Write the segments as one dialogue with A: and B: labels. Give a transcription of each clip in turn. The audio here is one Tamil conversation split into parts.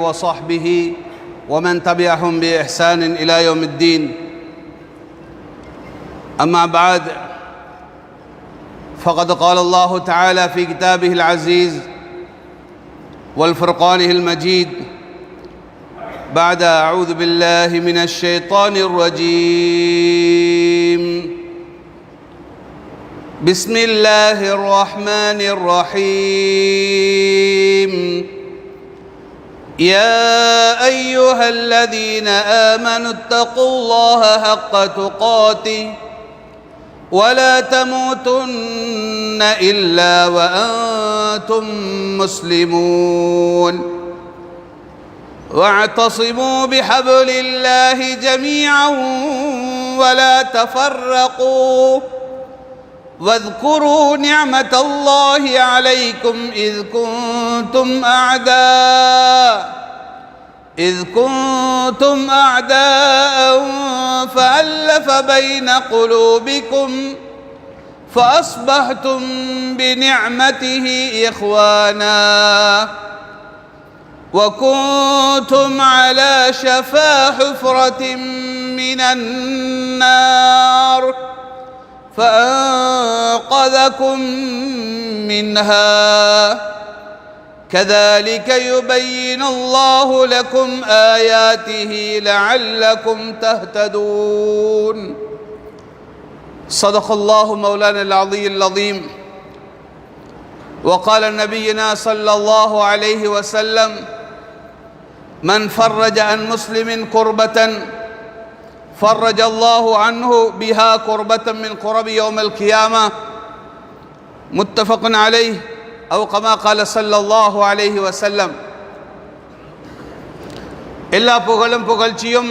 A: وصحبه ومن تبعهم بإحسان إلى يوم الدين. أما بعد، فقد قال الله تعالى في كتابه العزيز والفرقانه المجيد بعد أعوذ بالله من الشيطان الرجيم: بسم الله الرحمن الرحيم. يا أيها الذين آمنوا اتقوا الله حق تقاته ولا تموتن إلا وأنتم مسلمون واعتصموا بحبل الله جميعا ولا تفرقوا واذكروا نعمة الله عليكم إذ كنتم أعداء فألف بين قلوبكم فأصبحتم بنعمته إخوانا وكنتم على شفا حفرة من النار فأنقذكم منها كذلك يبين الله لكم آياته لعلكم تهتدون. صدق الله مولانا العلي العظيم. وقال نبينا صلى الله عليه وسلم: من فرج عن مسلم كربة فرج الله عنه بها كربة من كرب يوم القيامة. متفق عليه أو كما قال صلى الله عليه وسلم. எல்லா புகழும் புகழ்ச்சியும்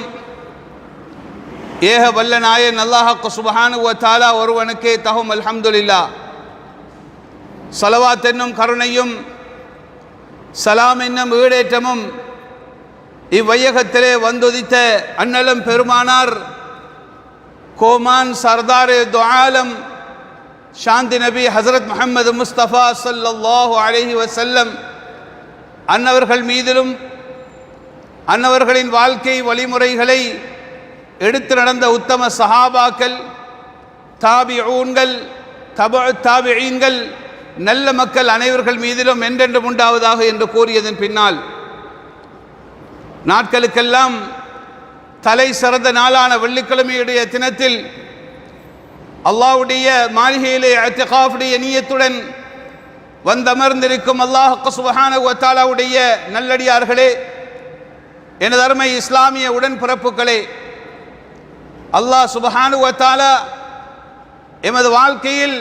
A: ஏக வல்ல நாயன் அல்லாஹ் சுப்ஹானஹு வ தஆலா ஒருவனுக்கே தகும். அல்ஹம்துலில்லாஹ். ஸலவாத் என்னும் கருணையும் சலாம் என்னும் ஈடேற்றமும் இவ்வையகத்திலே வந்துதித்த அண்ணலும் பெருமானார் கோமான் சர்தார் துஆலம் சாந்தி நபி ஹசரத் முஹம்மது முஸ்தபா ஸல்லல்லாஹு அலைஹி வஸல்லம் அன்னவர்கள் மீதிலும் அன்னவர்களின் வாழ்க்கை வழிமுறைகளை எடுத்து நடந்த உத்தம சஹாபாக்கள், தாபிஊன்கள், தபுஉத் தாபிஈன்கள், நல்ல மக்கள் அனைவர்கள் மீதிலும் என்றென்றும் உண்டாவதாக என்று கூறியதன் பின்னால், நாட்களுக்கெல்லாம் தலை சிறந்த நாளான வெள்ளிக்கிழமையுடைய தினத்தில் அல்லாஹ்வுடைய மாளிகையிலே இஅ்திகாஃபுடைய நியத்துடன் வந்தமர்ந்திருக்கும் அல்லாஹ் சுப்ஹானஹு வ தஆலாவுடைய நல்லடியார்களே, எனது அருமை இஸ்லாமிய உடன்பிறப்புகளே, அல்லாஹ் சுப்ஹானஹு வ தஆலா எமது வாழ்க்கையில்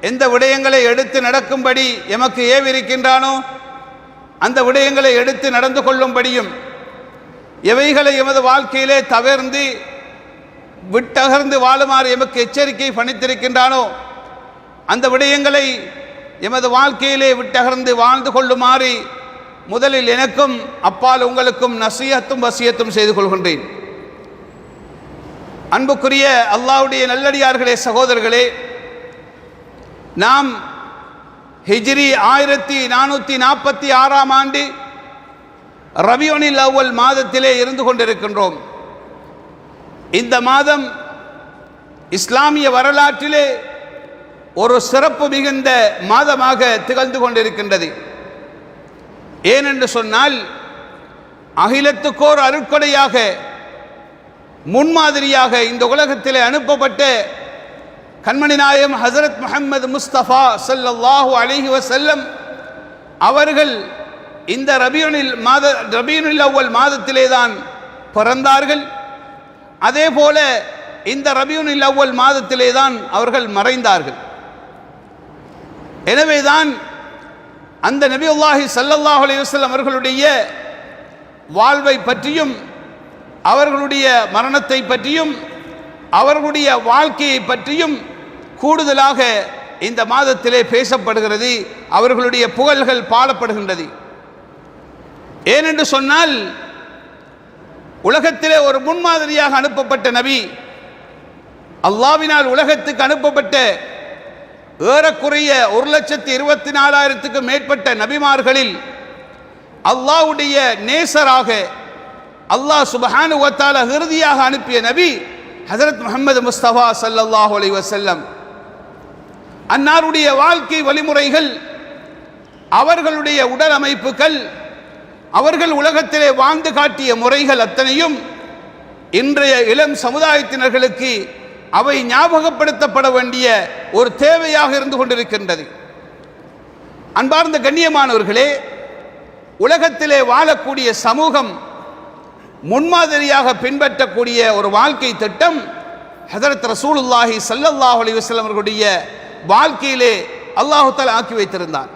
A: எந்த விடயங்களை எடுத்து நடக்கும்படி எமக்கு ஏவிருக்கின்றானோ அந்த விடயங்களை எடுத்து நடந்து கொள்ளும்படியும், எவைகளை எமது வாழ்க்கையிலே தவிர்ந்து விட்டகர்ந்து வாழுமாறு எமக்கு எச்சரிக்கை பணித்திருக்கின்றானோ அந்த விடயங்களை எமது வாழ்க்கையிலே விட்டகர்ந்து வாழ்ந்து கொள்ளுமாறு முதலில் எனக்கும் அப்பால் உங்களுக்கும் நஸீஹத்தும் வசியத்தும் செய்து கொள்கின்றேன். அன்புக்குரிய அல்லாஹ்வுடைய நல்லடியார்களே, சகோதரர்களே, நாம் ஹிஜ்ரி 1446 ஆண்டு ரபியுல் அவ்வல் மாதத்திலே இருந்து கொண்டிருக்கின்றோம். இந்த மாதம் இஸ்லாமிய வரலாற்றிலே ஒரு சிறப்பு மிகுந்த மாதமாக திகழ்ந்து கொண்டிருக்கின்றது. ஏனென்று சொன்னால், அகிலத்துக்கோர் அருட்கொடையாக முன்மாதிரியாக இந்த உலகத்திலே அனுப்பப்பட்ட கண்மணி நாயகம் ஹசரத் முஹம்மது முஸ்தபா ஸல்லல்லாஹு அலைஹி வஸல்லம் அவர்கள் இந்த ரபியுல் அவ்வல் மாதத்திலே தான் பிறந்தார்கள். அதே போல இந்த ரபியுல் அவ்வல் மாதத்திலே தான் அவர்கள் மறைந்தார்கள். எனவேதான் அந்த நபியுல்லாஹி ஸல்லல்லாஹு அலைஹி வஸல்லம் அவர்களுடைய வாழ்வை பற்றியும் அவர்களுடைய மரணத்தை பற்றியும் அவர்களுடைய வாழ்க்கையை பற்றியும் கூடுதலாக இந்த மாதத்திலே பேசப்படுகிறது. அவர்களுடைய புகழ்கள் பாடப்படுகின்றது. ஏனென்று சொன்னால், உலகத்திலே ஒரு முன்மாதிரியாக அனுப்பப்பட்ட நபி, அல்லாஹ்வினால் உலகத்துக்கு அனுப்பப்பட்ட ஏறக்குறைய 1,24,000க்கும் மேற்பட்ட நபிமார்களில் அல்லாஹ்வுடைய நேசராக அல்லாஹ் சுப்ஹானஹு வ தஆலா இறுதியாக அனுப்பிய நபி ஹஜ்ரத் முஹம்மது முஸ்தபா ஸல்லல்லாஹு அலைஹி வஸல்லம். அன்னாருடைய வாழ்க்கை வழிமுறைகள், அவர்களுடைய உடல் அமைப்புகள், அவர்கள் உலகத்திலே வாழ்ந்து காட்டிய முறைகள் அத்தனையும் இன்றைய இளம் சமுதாயத்தினர்களுக்கு அவை ஞாபகப்படுத்தப்பட வேண்டிய ஒரு தேவையாக இருந்து கொண்டிருக்கின்றது. அன்பார்ந்த கண்ணியமானவர்களே, உலகத்திலே வாழக்கூடிய சமூகம் முன்மாதிரியாக பின்பற்றக்கூடிய ஒரு வாழ்க்கை திட்டம் ஹஜ்ரத் ரசூலுல்லாஹி ஸல்லல்லாஹு அலைஹி வஸல்லம் அவர்களுடைய வாழ்க்கையிலே அல்லாஹ் தஆலா ஆக்கி வைத்திருந்தார்.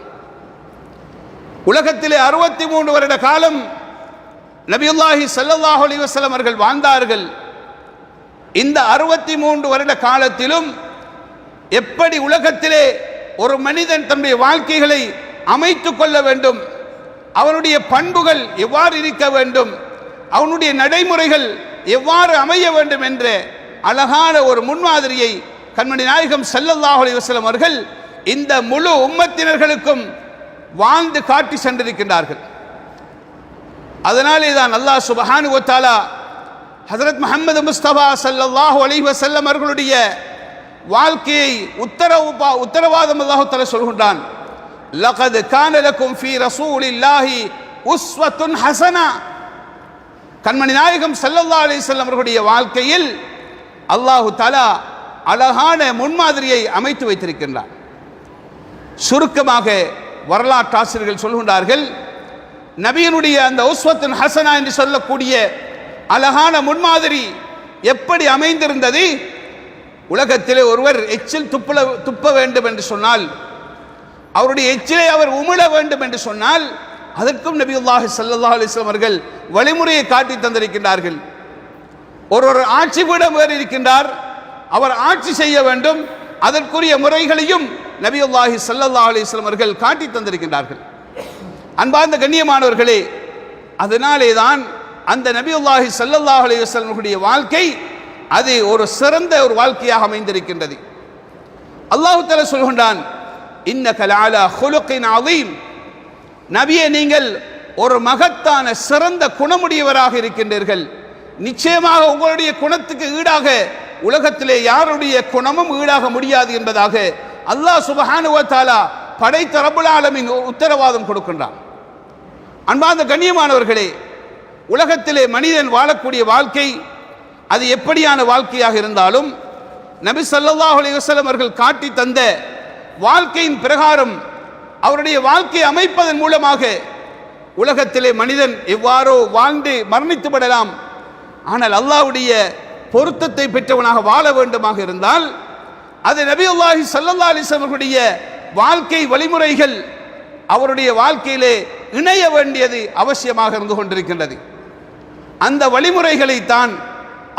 A: உலகத்திலே 63 வருட காலம் நபியுல்லாஹி ஸல்லல்லாஹு அலைஹி வஸல்லம் அவர்கள் வாழ்ந்தார்கள். இந்த 63 வருட காலத்திலும் எப்படி உலகத்திலே ஒரு மனிதன் தன்னுடைய வாழ்க்கைகளை அமைத்துக் கொள்ள வேண்டும், அவனுடைய பண்புகள் எவ்வாறு இருக்க வேண்டும், அவனுடைய நடைமுறைகள் எவ்வாறு அமைய வேண்டும் என்ற அழகான ஒரு முன்மாதிரியை கண்மணி நாயகம் ஸல்லல்லாஹு அலைஹி வஸல்லம் அவர்கள் இந்த முழு உம்மத்தினர்களுக்கும் வாழ்ந்து காட்டி சென்றிருக்கின்றார்கள். அதனாலே தான் அல்லாஹ் சுப்ஹானஹு வ தஆலா ஹஜ்ரத் முஹம்மது முஸ்தபா ஸல்லல்லாஹு அலைஹி வஸல்லம் அவர்களுடைய வாழ்க்கையை உத்தரவாதம் அல்லாஹ் தஆலா சொல்கின்றான். லகத் கான லக்கும் ஃபீ ரசூலில்லாஹி உஸ்வத்துன் ஹஸனா. கண்மணி நாயகம் ஸல்லல்லாஹு அலைஹி வஸல்லம் அவர்களுடைய வாழ்க்கையில் அல்லாஹ் தஆலா அழகான முன்மாதிரியை அமைத்து வைத்திருக்கின்றார். சுருக்கமாக வரலாற்று ஆசிரியர்கள் சொல்கின்றார்கள், நபியினுடைய அந்த உஸ்வத்துன் ஹஸனா என்று சொல்லக்கூடிய அழகான முன்மாதிரி எப்படி அமைந்திருந்தது? உலகத்திலே ஒருவர் எச்சில் துப்ப வேண்டும் என்று சொன்னால், அவருடைய எச்சிலை அவர் உமிழ வேண்டும் என்று சொன்னால், அதற்கும் நபியுல்லாஹி ஸல்லல்லாஹு அலைஹி வஸல்லம் அவர்கள் வழிமுறையை காட்டி தந்திருக்கின்றார்கள். ஒரு ஆட்சி பீடம் வேறு இருக்கின்றார், அவர் ஆட்சி செய்ய வேண்டும், அதற்குரிய முறைகளையும் நபியுல்லாஹி ஸல்லல்லாஹு அலைஹி வஸல்லம் அவர்கள் காட்டி தந்திருக்கின்றார்கள். அன்பார்ந்த கண்ணியமானவர்களே, அதனாலே தான் அந்த நபியுல்லாஹி ஸல்லல்லாஹு அலைஹி வஸல்லம் அவர்களுடைய வாழ்க்கை அது ஒரு சிறந்த ஒரு வாழ்க்கையாக அமைந்திருக்கின்றது. அல்லாஹ் தஆலா சொல்கின்றான், இன்னக லஅலா குலுகின் அதீம். நபியே, நீங்கள் ஒரு மகத்தான சிறந்த குணமுடையவராக இருக்கின்றீர்கள். நிச்சயமாக உங்களுடைய குணத்துக்கு ஈடாக உலகத்திலே யாருடைய குணமும் ஈடாக முடியாது என்பதாக அல்லாஹ் சுப்ஹானஹு வ தஆலா படைத்த ரப்புல் ஆலமீன் உத்தரவாதம் கொடுக்கின்றான். அன்பார்ந்த கண்ணியமானவர்களே, உலகத்திலே மனிதன் வாழக்கூடிய வாழ்க்கை அது எப்படியான வாழ்க்கையாக இருந்தாலும் நபி ஸல்லல்லாஹு அலைஹி வஸல்லம் அவர்கள் காட்டி தந்த வாழ்க்கையின் பிரகாரம் அவருடைய வாழ்க்கையை அமைப்பதன் மூலமாக உலகத்திலே மனிதன் எவ்வாறோ வாழ்ந்து மரணித்து விடலாம். ஆனால் அல்லாஹ்வுடைய பொருத்தத்தை பெற்றவனாக வாழ வேண்டுமாக இருந்தால் அது நபியுல்லாஹி ஸல்லல்லாஹு அலைஹி வஸல்லம் அவர்களுடைய வாழ்க்கை வழிமுறைகள் அவருடைய வாழ்க்கையிலே இணைய வேண்டியது அவசியமாக இருந்து கொண்டிருக்கின்றது. அந்த வழிமுறைகளை தான்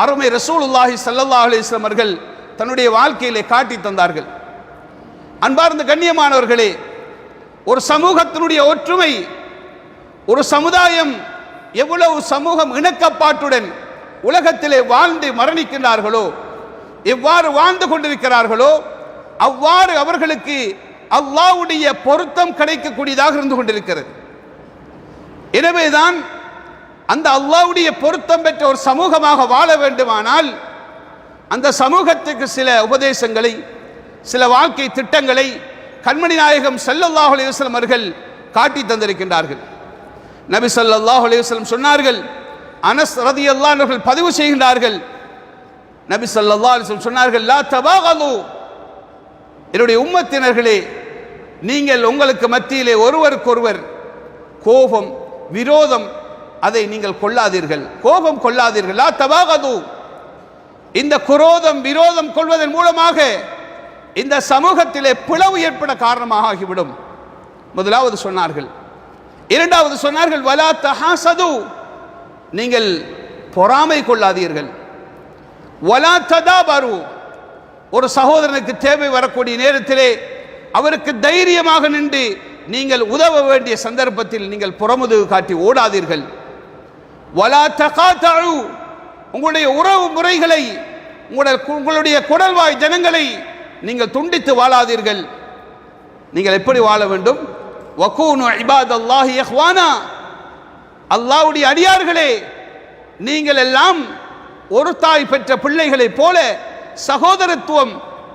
A: அருமை ரசூலுல்லாஹி ஸல்லல்லாஹு அலைஹி வஸல்லம் அவர்கள் தன்னுடைய வாழ்க்கையிலே காட்டி தந்தார்கள். அன்பார்ந்த கண்ணியமானவர்களே, ஒரு சமூகத்தினுடைய ஒற்றுமை, ஒரு சமுதாயம் எவ்வளவு சமூகம் இணக்கப்பாட்டுடன் உலகத்திலே வாழ்ந்து மரணிக்கின்றார்களோ, எவ்வாறு வாழ்ந்து கொண்டிருக்கிறார்களோ அவ்வாறு அவர்களுக்கு அல்லாஹ்வுடைய பொருத்தம் கிடைக்கக்கூடியதாக இருந்து கொண்டிருக்கிறது. எனவேதான் அந்த அல்லாஹ்வுடைய பொருத்தம் பெற்ற ஒரு சமூகமாக வாழ வேண்டுமானால் அந்த சமூகத்துக்கு சில உபதேசங்களை, சில வாழ்க்கை திட்டங்களை கண்மணி நாயகம் ஸல்லல்லாஹு அலைஹி வஸல்லம் அவர்கள் காட்டி தந்திருக்கின்றார்கள். நபி ஸல்லல்லாஹு அலைஹி வஸல்லம் சொன்னார்கள், அனஸ் ரலியல்லாஹு அன்ஹு அவர்கள் பதிவு செய்கின்றார்கள், நபி ஸல்லல்லாஹு அலைஹி வஸல்லம் சொன்னார்கள், லா தபாகலு, என்னுடைய உம்மத்தினர்களே, நீங்கள் உங்களுக்கு மத்தியிலே ஒருவருக்கொருவர் கோபம், விரோதம் அதை நீங்கள் கொள்ளாதீர்கள், கோபம் கொள்ளாதீர்கள். லா தபாகது, இந்த குரோதம் விரோதம் கொள்வதன் மூலமாக இந்த சமூகத்திலே பிளவு ஏற்பட காரணமாக ஆகிவிடும். முதலாவது சொன்னார்கள். இரண்டாவது சொன்னார்கள், வலா தஹாசது, நீங்கள் பொறாமை கொள்ளாதீர்கள். வலா ததாபரு, ஒரு சகோதரனுக்கு தேவை வரக்கூடிய நேரத்திலே அவருக்கு தைரியமாக நின்று நீங்கள் உதவ வேண்டிய சந்தர்ப்பத்தில் நீங்கள் புறமுதுகு காட்டி ஓடாதீர்கள். வலா தகாதஉ, உங்களுடைய உறவு முறைகளை, உங்களுடைய குடல்வாய் ஜனங்களை நீங்கள் துண்டித்து வாழாதீர்கள். நீங்கள் எப்படி வாழ வேண்டும்? வகூனு இபாதல்லாஹி இஹ்வானா, அல்லாஹ்வுடைய அடியார்களே, நீங்கள் எல்லாம் ஒரு தாய் பெற்ற பிள்ளைகளைப் போல சகோதரத்துவம்,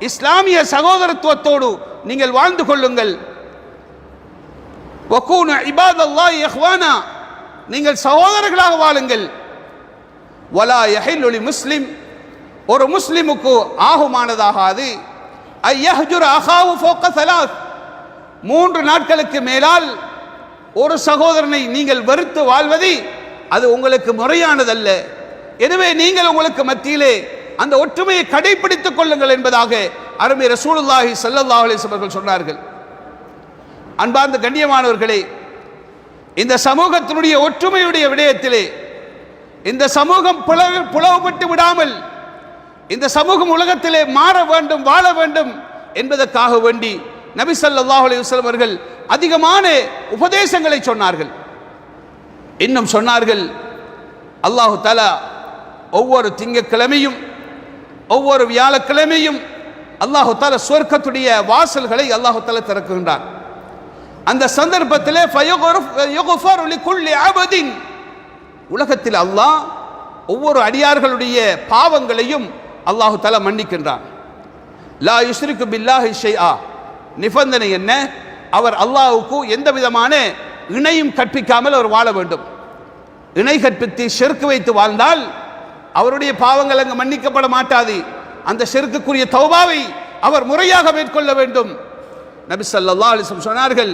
A: இஸ்லாமிய சகோதரத்துவத்தோடு நீங்கள் வாழ்ந்து கொள்ளுங்கள். வகூனு இபாதல்லாஹி இஹ்வானா, நீங்கள் சகோதரர்களாக வாழுங்கள். வலா யஹில்லு லிமுஸ்லிம், ஒரு முஸ்லிமுக்கு ஆகுமானதாகாது ஐயஹ்ஜுர அஹாஹு ஃபௌக ஸலாத், 3 நாட்களுக்கு மேலால் ஒரு சகோதரனை நீங்கள் வெறுத்து வாழ்வது அது உங்களுக்கு முறையானதல்ல. எனவே நீங்கள் உங்களுக்கு மத்தியிலே அந்த ஒற்றுமையை கடைபிடித்துக் கொள்ளுங்கள் என்பதாக அருமை ரசூலுல்லாஹி ஸல்லல்லாஹு அலைஹி வஸல்லம் அவர்கள் சொன்னார்கள். அன்பார்ந்த கண்ணியமானவர்களே, இந்த சமூகத்தினுடைய ஒற்றுமையுடைய விடயத்திலே இந்த சமூகம் பிளவுபட்டு விடாமல் இந்த சமூகம் உலகத்திலே மாற வேண்டும், வாழ வேண்டும் என்பதற்காக வேண்டி நபி ஸல்லல்லாஹு அலைஹி வஸல்லம் அவர்கள் அதிகமான உபதேசங்களை சொன்னார்கள். இன்னும் சொன்னார்கள், அல்லாஹு தஆலா ஒவ்வொரு திங்கட்கிழமையும் ஒவ்வொரு வியாழக்கிழமையும் அல்லாஹு தஆலா சொர்க்கத்துடைய வாசல்களை அல்லாஹு தஆலா திறக்குகின்றான். அந்த சந்தர்ப்பத்திலே ஃபயுக்ஃபரு லிகுல்லி அபதின், உலகத்தில் அல்லாஹ் ஒவ்வொரு அடியார்களுடைய பாவங்களையும் அல்லாஹு தஆலா மன்னிக்கின்றான். லா யுஷ்ரிகு பில்லாஹி ஷைஆ, நிபந்தனை என்ன? அவர் அல்லாஹ்வுக்கு எந்த விதமான இணையும் கற்பிக்காமல் அவர் வாழ வேண்டும். இணை கற்பித்து ஷிர்க் வைத்து வாழ்ந்தால் அவருடைய பாவங்கள் அங்கு மன்னிக்கப்பட மாட்டாது. அந்த ஷிர்க்குக்குரிய தௌபாவை அவர் முறையாக மேற்கொள்ள வேண்டும். நபி ஸல்லல்லாஹு அலைஹி வஸல்லம் சொன்னார்கள்,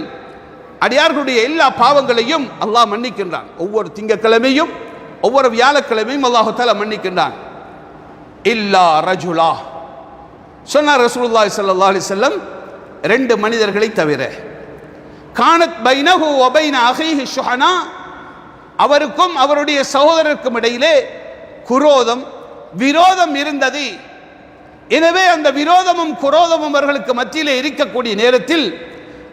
A: அடியார்களுடைய எல்லா பாவங்களையும் அல்லாஹ் மன்னிக்கின்றான். ஒவ்வொரு திங்கட்கிழமையும் ஒவ்வொரு வியாழக்கிழமையும் அல்லாஹு தஆலா மன்னிக்கின்றான். இல்லா ரஜுலா, சொன்னார் ரசூலுல்லாஹி ஸல்லல்லாஹு அலைஹி வஸல்லம், 2 மனிதர்களை தவிர. கானத் பைனஹு வ பைன அஹீஹி ஷுஹனா, அவருக்கும் அவருடைய சகோதரருக்கும் இடையிலே குரோதம், விரோதம் இருந்தது. எனவே அந்த விரோதமும் குரோதமும் அவர்களுக்கு மத்தியிலே இருக்கக்கூடிய நேரத்தில்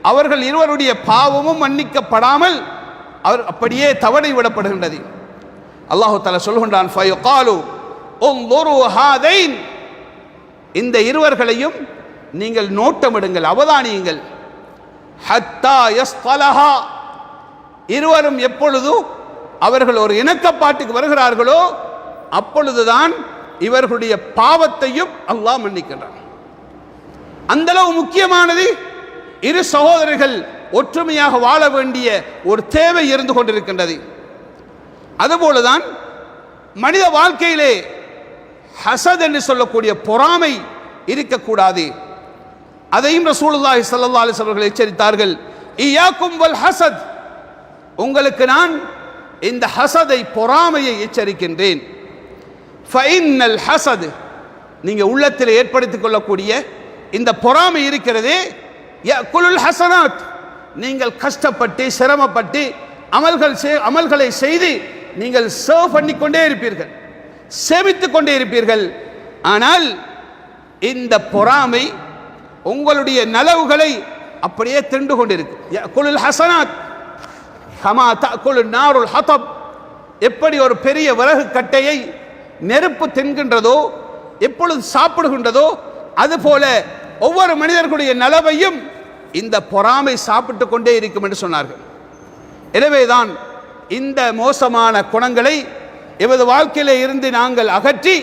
A: அவர்கள் இருவருடைய பாவமும் மன்னிக்கப்படாமல் அவர் அப்படியே தவணை விடப்படுகின்றது. அல்லாஹு தஆலா சொல்கின்றான், ஃபயகாலு உன்துரு ஹாதைன், இந்த இருவர்களையும் நீங்கள் நோட்டமிடுங்கள், அவதானியுங்கள். ஹத்தா யஸ்தலஹா, இருவரும் எப்பொழுது அவர்கள் ஒரு இணக்கப்பாட்டுக்கு வருகிறார்களோ அப்பொழுதுதான் இவர்களுடைய பாவத்தையும் அல்லாஹ் மன்னிக்கின்றான். அந்த அளவு முக்கியமானது. இரு சகோதரர்கள் ஒற்றுமையாக வாழ வேண்டிய ஒரு தேவை இருந்து கொண்டிருக்கின்றது. அதுபோலதான் மனித வாழ்க்கையிலே ஹசத் என்று சொல்லக்கூடிய பொறாமை இருக்கக்கூடாது. அதையும் ரசூலுல்லாஹி ஸல்லல்லாஹு அலைஹி வஸல்லம் அவர்கள் எச்சரித்தார்கள். இய்யாக்கும் வல் ஹசத், உங்களுக்கு நான் இந்த ஹசதை, பொறாமையை எச்சரிக்கின்றேன். ஃபஇன்னல் ஹசத், நீங்க உள்ளத்தில் ஏற்படுத்திக் கொள்ளக்கூடிய இந்த பொறாமை இருக்கிறதே, யகுலுல் ஹஸனாத், நீங்கள் கஷ்டப்பட்டு சிரமப்பட்டு அமல்களை செய்து நீங்கள் சேவ் பண்ணிக்கொண்டே இருப்பீர்கள், சேமித்துக் கொண்டே இருப்பீர்கள். ஆனால் இந்த பொறாமை உங்களுடைய நலவுகளை அப்படியே தின்று கொண்டிருக்கு. யகுலுல் ஹஸனாத் கமா தஅகுலு நாருல் ஹதப், எப்படி ஒரு பெரிய விறகு கட்டையை நெருப்பு தின்கின்றதோ, எப்பொழுது சாப்பிடுகின்றதோ அதுபோல ஒவ்வொரு மனிதர்களுடைய நலவையும் இந்த பொறாமை சாப்பிட்டு கொண்டே இருக்கும் என்று சொன்னார்கள். எனவேதான் இந்த மோசமான குணங்களை எமது வாழ்க்கையிலே இருந்து நாங்கள் அகற்றி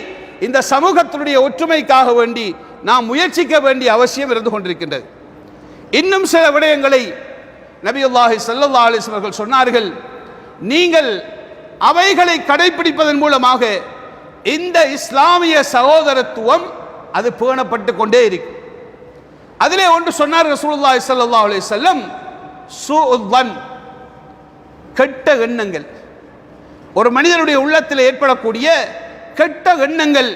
A: இந்த சமூகத்தினுடைய ஒற்றுமைக்காக வேண்டி நாம் முயற்சிக்க வேண்டிய அவசியம் இருந்து கொண்டிருக்கின்றது. இன்னும் சில விடயங்களை நபியுல்லாஹி ஸல்லல்லாஹு அலைஹி வஸல்லம் அவர்கள் சொன்னார்கள். நீங்கள் அவைகளை கடைபிடிப்பதன் மூலமாக இந்த இஸ்லாமிய சகோதரத்துவம் அது பேணப்பட்டு கொண்டே இருக்கும். அதிலே ஒன்று சொன்னார் ரசூலுல்லாஹி ஸல்லல்லாஹு அலைஹி வஸல்லம், சூஉல், கெட்ட எண்ணங்கள். ஒரு மனிதனுடைய உள்ளத்தில் ஏற்படக்கூடிய கெட்ட எண்ணங்கள்.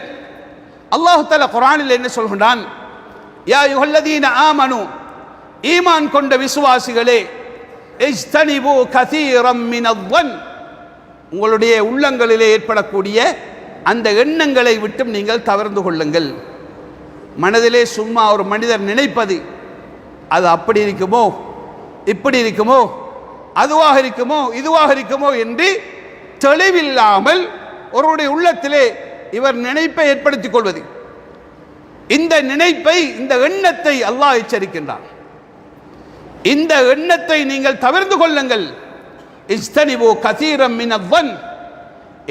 A: அல்லாஹ் தஆலா குர்ஆனில் என்ன சொல்கின்றான்? யா அய்யுஹல்லதீன ஆமனு, ஈமான் கொண்ட விசுவாசிகளே, இஜ்தனிபு கஸீரம் மினல், உங்களுடைய உள்ளங்களிலே ஏற்படக்கூடிய அந்த எண்ணங்களை விட்டும் நீங்கள் தவிர்த்து கொள்ளுங்கள். மனதிலே சும்மா ஒரு மனிதர் நினைப்பது, அது அப்படி இருக்குமோ, இப்படி இருக்குமோ, அதுவாக இருக்குமோ, இதுவாக இருக்குமோ என்று தெளிவில்லாமல் ஒருவருடைய உள்ளத்திலே இவர் நினைப்பை ஏற்படுத்திக் கொள்வது, இந்த நினைப்பை, இந்த எண்ணத்தை அல்லாஹ் எச்சரிக்கின்றான். இந்த எண்ணத்தை நீங்கள் தவிர்த்து கொள்ளுங்கள். இஜ்தனிபு கதீரம் மினல் ظن.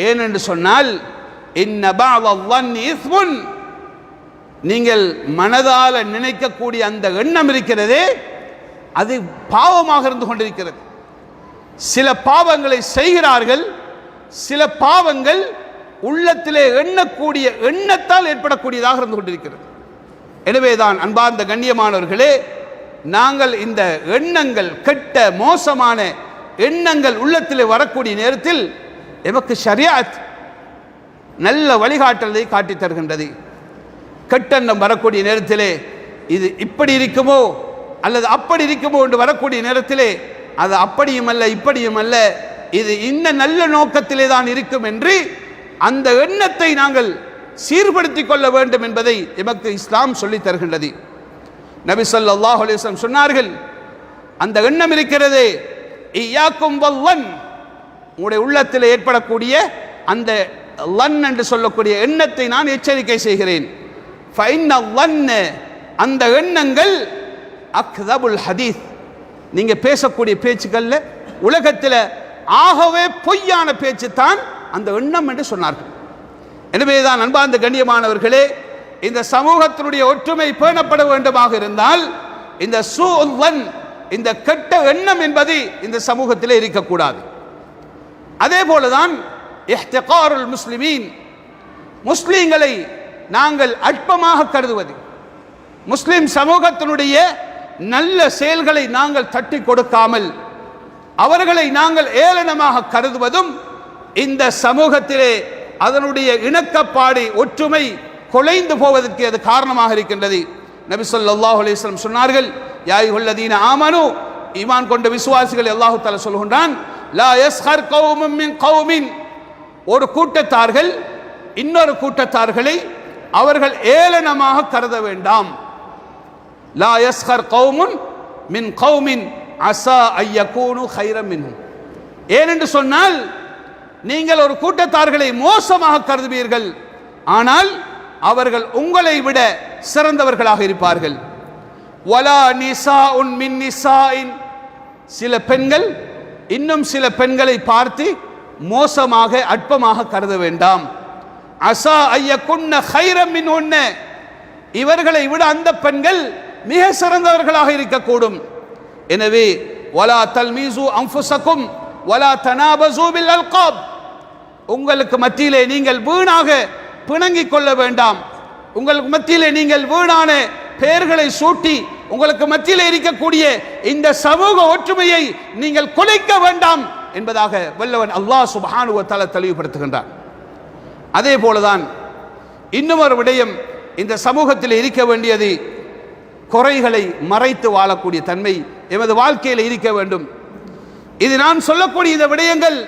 A: ஏனென்று சொன்னால் இன்ன பஅத ظن இஸ்முன், நீங்கள் மனதால நினைக்கக்கூடிய அந்த எண்ணம் இருக்கிறதே அது பாவமாக இருந்து கொண்டிருக்கிறது. சில பாவங்களை செய்கிறார்கள், சில பாவங்கள் உள்ளத்திலே எண்ணக்கூடிய எண்ணத்தால் ஏற்படக்கூடியதாக இருந்து கொண்டிருக்கிறது. எனவேதான் அன்பார்ந்த கண்ணியமானவர்களே, நாங்கள் இந்த எண்ணங்கள், கெட்ட மோசமான எண்ணங்கள் உள்ளத்திலே வரக்கூடிய நேரத்தில் எமக்கு ஷரியாத் நல்ல வழிகாட்டலை காட்டி தருகின்றது. கெட்டெண்ணம் வரக்கூடிய நேரத்திலே இது இப்படி இருக்குமோ அல்லது அப்படி இருக்குமோ என்று வரக்கூடிய நேரத்திலே அது அப்படியும் அல்ல இப்படியும் அல்ல, இது இன்ன நல்ல நோக்கத்திலே தான் இருக்கும் என்று அந்த எண்ணத்தை நாங்கள் சீர்படுத்திக் கொள்ள வேண்டும் என்பதை எமக்கு இஸ்லாம் சொல்லித் தருகின்றது. நபி ஸல்லல்லாஹு அலைஹி வஸல்லம் சொன்னார்கள், அந்த எண்ணம் இருக்கிறதே இய்யாக்கும் வல்லன், உங்களுடைய உள்ளத்தில் ஏற்படக்கூடிய அந்த லன் என்று சொல்லக்கூடிய எண்ணத்தை நான் எச்சரிக்கை செய்கிறேன். ஃபைன்ன லன், அந்த எண்ணங்கள் அக்தபுல் ஹதீஸ், நீங்க பேசக்கூடிய பேச்சுக்கள்ல உலகத்தில் ஆகவே பொய்யான பேச்சு தான் அந்த எண்ணம் என்று சொன்னார்கள். எனவேதான் அன்பார்ந்த கண்ணியமானவர்களே, இந்த சமூகத்தினுடைய ஒற்றுமை பேணப்பட வேண்டுமாக இருந்தால் இந்த சூஅன், இந்த கெட்ட எண்ணம் என்பது இந்த சமூகத்திலே இருக்கக்கூடாது. அதே போலதான் இஹ்திகாருல் முஸ்லிமீன், முஸ்லீம்களை நாங்கள் அற்பமாக கருதுவது, முஸ்லிம் சமூகத்தினுடைய நல்ல செயல்களை நாங்கள் தட்டி கொடுக்காமல் அவர்களை நாங்கள் ஏளனமாக கருதுவதும் இந்த சமூகத்திலே அதனுடைய இணக்கப்பாடு, ஒற்றுமை குலைந்து போவதற்கு அது காரணமாக இருக்கின்றது. நபி ஸல்லல்லாஹு அலைஹி வஸல்லம் சொன்னார்கள், யா அய்யுஹல்லதீன ஆமனு, ஈமான் கொண்ட விசுவாசிகள் அல்லாஹ் தஆலா சொல்கின்றான், லா யஸ்ஹர் கௌமும் மின் கௌமின், ஒரு கூட்டத்தார்கள் இன்னொரு கூட்டத்தார்களை அவர்கள் ஏளனமாக கருத வேண்டாம். லா யஸ்ஹர் கௌமுன் மின் கௌமின் அஸா அய்யகூனு கைரம் மின்ஹும், ஏனென்று சொன்னால் நீங்கள் ஒரு கூட்டத்தார்களை மோசமாக கருதுவீர்கள், ஆனால் அவர்கள் உங்களை விட சிறந்தவர்களாக இருப்பார்கள். வலா நிசாஉன் மின் நிசாஇன், சில பெண்கள் இன்னும் சில பெண்களை பார்த்து மோசமாக அற்பமாக கருத வேண்டாம். அஸா அய்யகுன்ன கைரம் மின்ஹுன்ன, இவர்களை விட அந்த பெண்கள் மிக சிறந்தவர்களாக இருக்கக்கூடும். எனவே வலா தல்மீசு அன்ஃபுஸகும் வலா தனாபஸு பில் அல்காப், உங்களுக்கு மத்தியிலே நீங்கள் வீணாக பிணங்கிக் கொள்ள வேண்டாம், உங்களுக்கு மத்தியிலே நீங்கள் வீணான பெயர்களை சூட்டி உங்களுக்கு மத்தியிலே இருக்கக்கூடிய இந்த சமூக ஒற்றுமையை நீங்கள் குலைக்க வேண்டாம் என்பதாக வல்லவன் அல்லாஹ் சுப்ஹானஹு வ தஆலா தெளிவுபடுத்துகின்றார். அதே போலதான் இன்னும் ஒரு விடயம் இந்த சமூகத்தில் இருக்க வேண்டியது, குறைகளை மறைத்து வாழக்கூடிய தன்மை எமது வாழ்க்கையில் இருக்க வேண்டும். இது நான் சொல்லக்கூடிய இந்த விடயங்கள்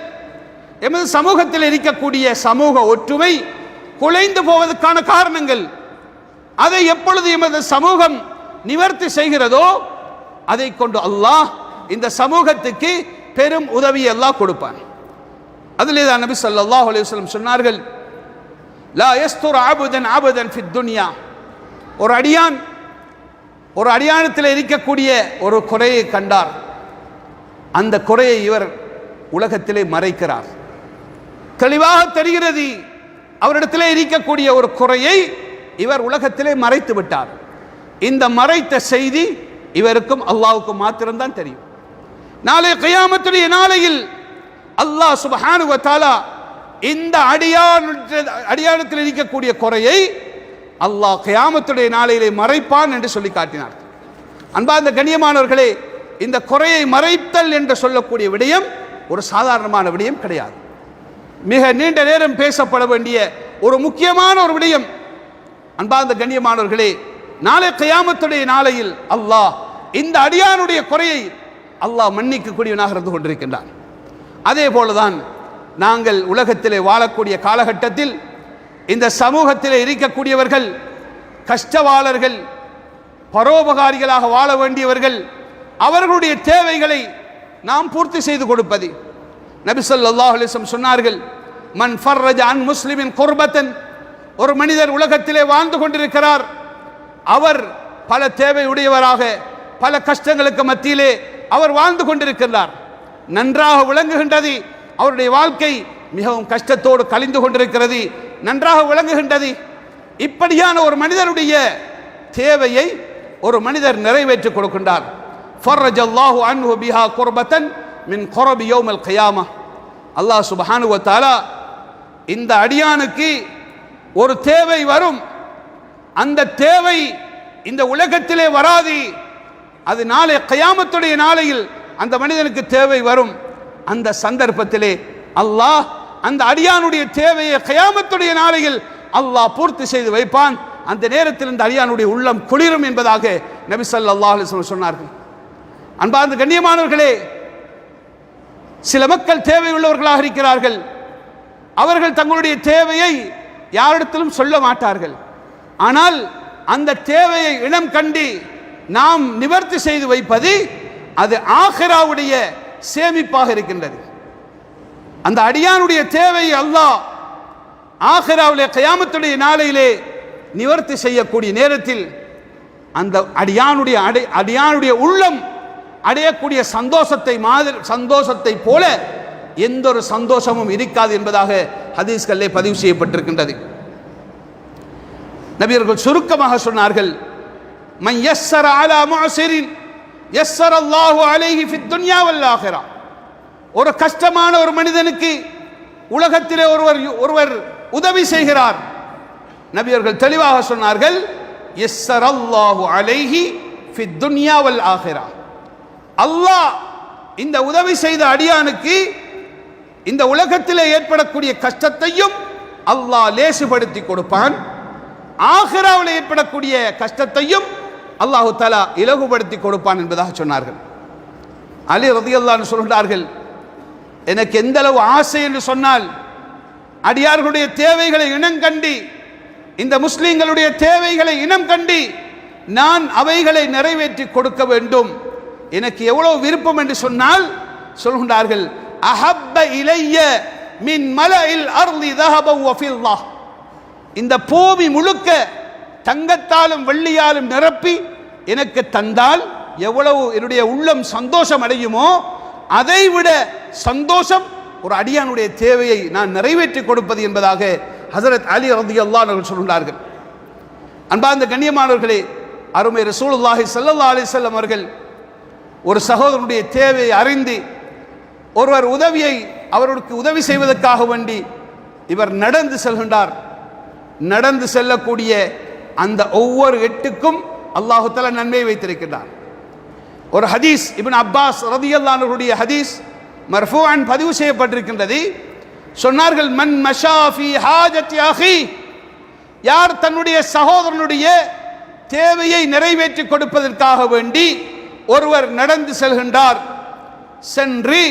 A: எமது சமூகத்தில் இருக்கக்கூடிய சமூக ஒற்றுமை குலைந்து போவதற்கான காரணங்கள். அதை எப்பொழுது எமது சமூகம் நிவர்த்தி செய்கிறதோ அதை கொண்டு அல்லாஹ் இந்த சமூகத்துக்கு பெரும் உதவியை அல்லாஹ் கொடுப்பான். அதிலே தான் நபி ஸல்லல்லாஹு அலைஹி வஸல்லம் சொன்னார்கள், லா யஸ்துர் அபதன் அபதன் ஃபித் துன்யா, ஒரு அடியானத்தில் இருக்கக்கூடிய ஒரு குறையை கண்டார், அந்த குறையை இவர் உலகத்திலே மறைக்கிறார். தெளிவாக தெரிகிறது அவரிடத்திலே இருக்கக்கூடிய ஒரு குறையை இவர் உலகத்திலே மறைத்து விட்டார். இந்த மறைத்த செய்தி இவருக்கும் அல்லாஹ்வுக்கும் மாத்திரம்தான் தெரியும். நாளை கியாமத்துடைய நாளையில் அல்லாஹ் சுப்ஹானஹு வ தஆலா இந்த அடியானத்தில் இருக்கக்கூடிய குறையை அல்லாஹ் கியாமத்துடைய நாளையிலே மறைப்பான் என்று சொல்லி காட்டினார். அன்பார்ந்த கண்ணியமானவர்களே, இந்த குறையை மறைத்தல் என்று சொல்லக்கூடிய விடயம் ஒரு சாதாரணமான விடயம் கிடையாது. மிக நீண்ட நேரம் பேசப்பட வேண்டிய ஒரு முக்கியமான ஒரு விடயம். அன்பார்ந்த கண்ணியமானவர்களே, நாளை கியாமத்துடைய நாளையில் அல்லாஹ் இந்த அடியானுடைய குறையை அல்லாஹ் மன்னிக்கக்கூடியவனாக இருந்து கொண்டிருக்கின்றான். அதே போலதான் நாங்கள் உலகத்திலே வாழக்கூடிய காலகட்டத்தில் இந்த சமூகத்திலே இருக்கக்கூடியவர்கள் கஷ்டவாளர்கள், பரோபகாரிகளாக வாழ வேண்டியவர்கள், அவர்களுடைய தேவைகளை நாம் பூர்த்தி செய்து கொடுப்பது. நபி ஸல்லல்லாஹு அலைஹி வஸல்லம் சொன்னார்கள், மன் ஃபர்ரஜ அன் முஸ்லிமின் குர்பத்தன், ஒரு மனிதர் உலகத்திலே வாழ்ந்து கொண்டிருக்கிறார், அவர் பல தேவையுடையவராக பல கஷ்டங்களுக்கு மத்தியிலே அவர் வாழ்ந்து கொண்டிருக்கிறார். நன்றாக விளங்குகின்றது. அவருடைய வாழ்க்கை மிகவும் கஷ்டத்தோடு கழிந்து கொண்டிருக்கிறது, நன்றாக விளங்குகின்றது. இப்படியான ஒரு மனிதருடைய தேவையை ஒரு மனிதர் நிறைவேற்றிக் கொடுக்கின்றார். ஃபர்ரஜல்லாஹு அன்ஹு பிஹா குர்பத்தன் மின் குரபி யௌமல் கியாமா. அல்லாஹ் சுப்ஹானஹு வ தஆலா இந்த அடியானுக்கு ஒரு தேவை வரும், அந்த தேவை இந்த உலகத்திலே வராது, அது நாளை கியாமத்துடைய நாளையில் அந்த மனிதனுக்கு தேவை வரும். அந்த சந்தர்ப்பத்திலே அல்லாஹ் அந்த அடியானுடைய தேவையை கியாமத்துடைய நாளையில் அல்லாஹ் பூர்த்தி செய்து வைப்பான். அந்த நேரத்தில் இந்த அடியானுடைய உள்ளம் குளிரும் என்பதாக நபி ஸல்லல்லாஹு அலைஹி வஸல்லம் சொன்னார்கள். அன்பார்ந்த கண்ணியமானவர்களே, சில மக்கள் தேவை உள்ளவர்களாக இருக்கிறார்கள். அவர்கள் தங்களுடைய தேவையை யாரிடத்திலும் சொல்ல மாட்டார்கள். ஆனால் அந்த தேவையை இனம் கண்டு நாம் நிவர்த்தி செய்து வைப்பது அது ஆகிராவுடைய சேமிப்பாக இருக்கின்றது. அந்த அடியானுடைய தேவையை அல்லாஹ் ஆகிராவுடைய கியாமத்துடைய நாளையிலே நிவர்த்தி செய்யக்கூடிய நேரத்தில் அந்த அடியானுடைய உள்ளம் அடையக்கூடிய சந்தோஷத்தை போல எந்த ஒரு சந்தோஷமும் இருக்காது என்பதாக ஹதீஸ்களிலே பதிவு செய்யப்பட்டிருக்கின்றது. நபியர்கள் சுருக்கமாக சொன்னார்கள், மன் யஸ்ஸர அலா முஅஸிரின் யஸ்ஸரல்லாஹு அலைஹி ஃபித் துன்யா வல் ஆகிரா. ஒரு கஷ்டமான ஒரு மனிதனுக்கு உலகத்திலே ஒருவர் உதவி செய்கிறார், நபியர்கள் தெளிவாக சொன்னார்கள், யஸ்ஸரல்லாஹு அலைஹி ஃபித் துன்யா வல் ஆகிரா. அல்லாஹ் இந்த உதவி செய்த அடியானுக்கு இந்த உலகத்திலே ஏற்படக்கூடிய கஷ்டத்தையும் அல்லாஹ் லேசுபடுத்தி கொடுப்பான், ஆகிராவில் ஏற்படக்கூடிய கஷ்டத்தையும் அல்லாஹு தஆலா இலகுபடுத்தி கொடுப்பான் என்பதாக சொன்னார்கள். அலி ரலியல்லாஹு அன்ஹு சொல்கிறார்கள், எனக்கு எந்த அளவு ஆசை என்று சொன்னால் அடியார்களுடைய தேவைகளை இனம் கண்டு, இந்த முஸ்லிம்களுடைய தேவைகளை இனம் கண்டு நான் அவைகளை நிறைவேற்றி கொடுக்க வேண்டும். எனக்கு எவ்வளவு விருப்பம் என்று சொன்னால் சொல்கின்றார்கள், அஹப்ப இலைய மின் மலஇல் அர்லி தஹபன் வ ஃபில்லா. இந்த பூமி முழுக்க தங்கத்தாலும் வெள்ளியாலும் நிரப்பி எனக்கு தந்தால் எவ்வளவு என்னுடைய உள்ளம் சந்தோஷம் அடையுமோ அதை விட சந்தோஷம் ஒரு அடியானுடைய தேவையை நான் நிறைவேற்றி கொடுப்பது என்பதாக ஹஸரத் அலி ரலியல்லாஹு அன்ஹு சொல்கிறார்கள். அன்பார்ந்த கண்ணியமானவர்களே, அருமை ரசூலுல்லாஹி ஸல்லல்லாஹு அலைஹி வஸல்லம் அவர்கள் ஒரு சகோதரனுடைய தேவையை அறிந்து ஒருவர் அவருக்கு உதவி செய்வதற்காக வேண்டி இவர் நடந்து செல்கின்றார். நடந்து செல்லக்கூடிய அந்த ஒவ்வொரு எட்டுக்கும் அல்லாஹு தஆலா நன்மை வைத்திருக்கிறார். ஒரு ஹதீஸ் இப்னு அப்பாஸ் ரலியல்லாஹு அன்ஹுடைய ஹதீஸ் மர்ஃபூஅன் பதிவு செய்யப்பட்டிருக்கின்றது. சொன்னார்கள், மன் மஷா ஃபீ ஹாஜத்தி அஹி, யார் தன்னுடைய சகோதரனுடைய தேவையை நிறைவேற்றி கொடுப்பதற்காக வேண்டி ஒருவர் நடந்து செல்கின்றார், சென்று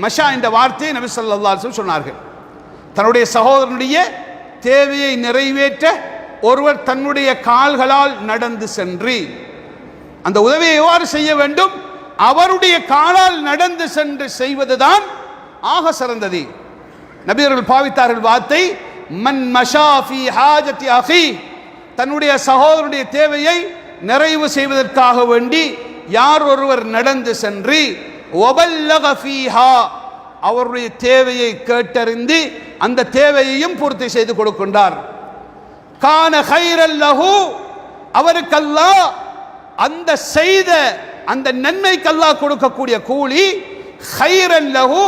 A: மஷா என்ற வார்த்தையை நபி ஸல்லல்லாஹு அலைஹி வஸல்லம் சொன்னார்கள். தன்னுடைய சகோதரனுடைய தேவையை நிறைவேற்ற ஒருவர் தன்னுடைய கால்களால் நடந்து சென்று, அந்த உதவியை எவ்வாறு செய்ய வேண்டும், அவருடைய காலால் நடந்து சென்று செய்வதுதான் ஆக சிறந்தது. நபியர்கள் பாவித்தார்கள் வார்த்தை, மன் மஷா ஃபீ ஹாஜத்தி அஹி, தன்னுடைய சகோதரனுடைய தேவையை நிறைவு செய்வதற்காக வேண்டி யார் ஒருவர் நடந்து சென்று வபல்லக ஃபீஹா, அவருடைய தேவையை கேட்டறிந்து அந்த தேவையையும் பூர்த்தி செய்து கொடுக்கின்றார். கான கைரல் லஹு, அவருக்கு அல்லாஹ் அந்த செய்த அந்த நன்மைக்கு அல்லாஹ் கொடுக்கக்கூடிய கூலி கைரல் லஹு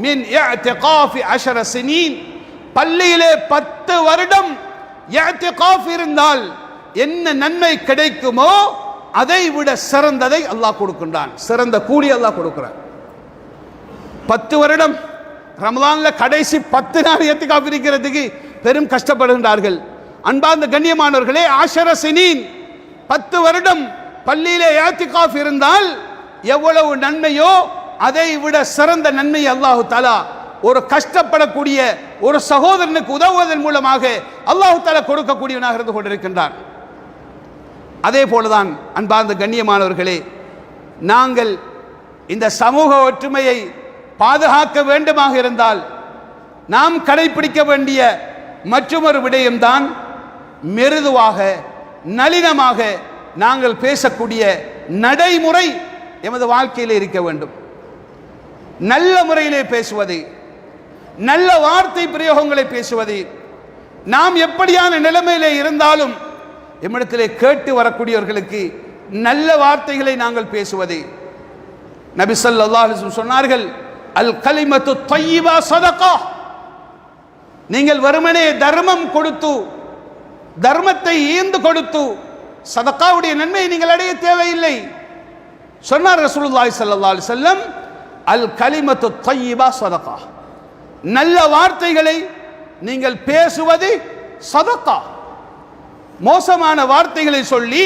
A: மின் இஅ்திகாஃபி 10 சினீன், பள்ளியிலே 10 வருடம் இஅ்திகாஃப் இருந்தால் என்ன நன்மை கிடைக்குமோ அதை விட சிறந்ததை அல்லாஹ் கொடுக்கின்றான். சிறந்த கூலி அல்லாஹ் கொடுக்கிறான். 10 வருடம் ரமலான்ல கடைசி 10 நாள் இஅ்திகாஃப் இருக்கிறதுக்கு பெரும் கஷ்டப்படுகின்றார்கள். அன்பார்ந்த கண்ணியமானவர்களே, 10 சினீன் 10 வருடம் பள்ளியிலே இஅ்திகாஃப் இருந்தால் எவ்வளவு நன்மையோ அதை விட சிறந்த நன்மை அல்லாஹு தஆலா ஒரு கஷ்டப்படக்கூடிய ஒரு சகோதரனுக்கு உதவுவதன் மூலமாக அல்லாஹு தஆலா கொடுக்கக்கூடியவனாக இருந்து கொண்டிருக்கின்றான். அதே போலதான் அன்பார்ந்த கண்ணியமானவர்களே, நாங்கள் இந்த சமூக ஒற்றுமையை பாதுகாக்க வேண்டுமாக இருந்தால் நாம் கடைபிடிக்க வேண்டிய மற்றொரு விடயம்தான் மெருதுவாக நளினமாக நாங்கள் பேசக்கூடிய நடைமுறை எமது வாழ்க்கையில் இருக்க வேண்டும். நல்ல முறையிலே பேசுவது, நல்ல வார்த்தை பிரயோகங்களை பேசுவது, நாம் எப்படியான நிலைமையிலே இருந்தாலும் எம்மிடத்திலே கேட்டு வரக்கூடியவர்களுக்கு நல்ல வார்த்தைகளை நாங்கள் பேசுவது. நபி ஸல்லல்லாஹு அலைஹி வஸல்லம் சொன்னார்கள், அல் கலிமத்து த்வையிபா ஸதகா. நீங்கள் வெறுமனே தர்மம் கொடுத்து, தர்மத்தை ஈந்து கொடுத்து சதகாவுடைய நன்மையை நீங்கள் அடைய தேவையில்லை. சொன்னார் ரசூலுல்லாஹி ஸல்லல்லாஹு அலைஹி வஸல்லம், அல் கலிமத்து த்வையிபா ஸதகா. நல்ல வார்த்தைகளை நீங்கள் பேசுவது சதகா. மோசமான வார்த்தைகளை சொல்லி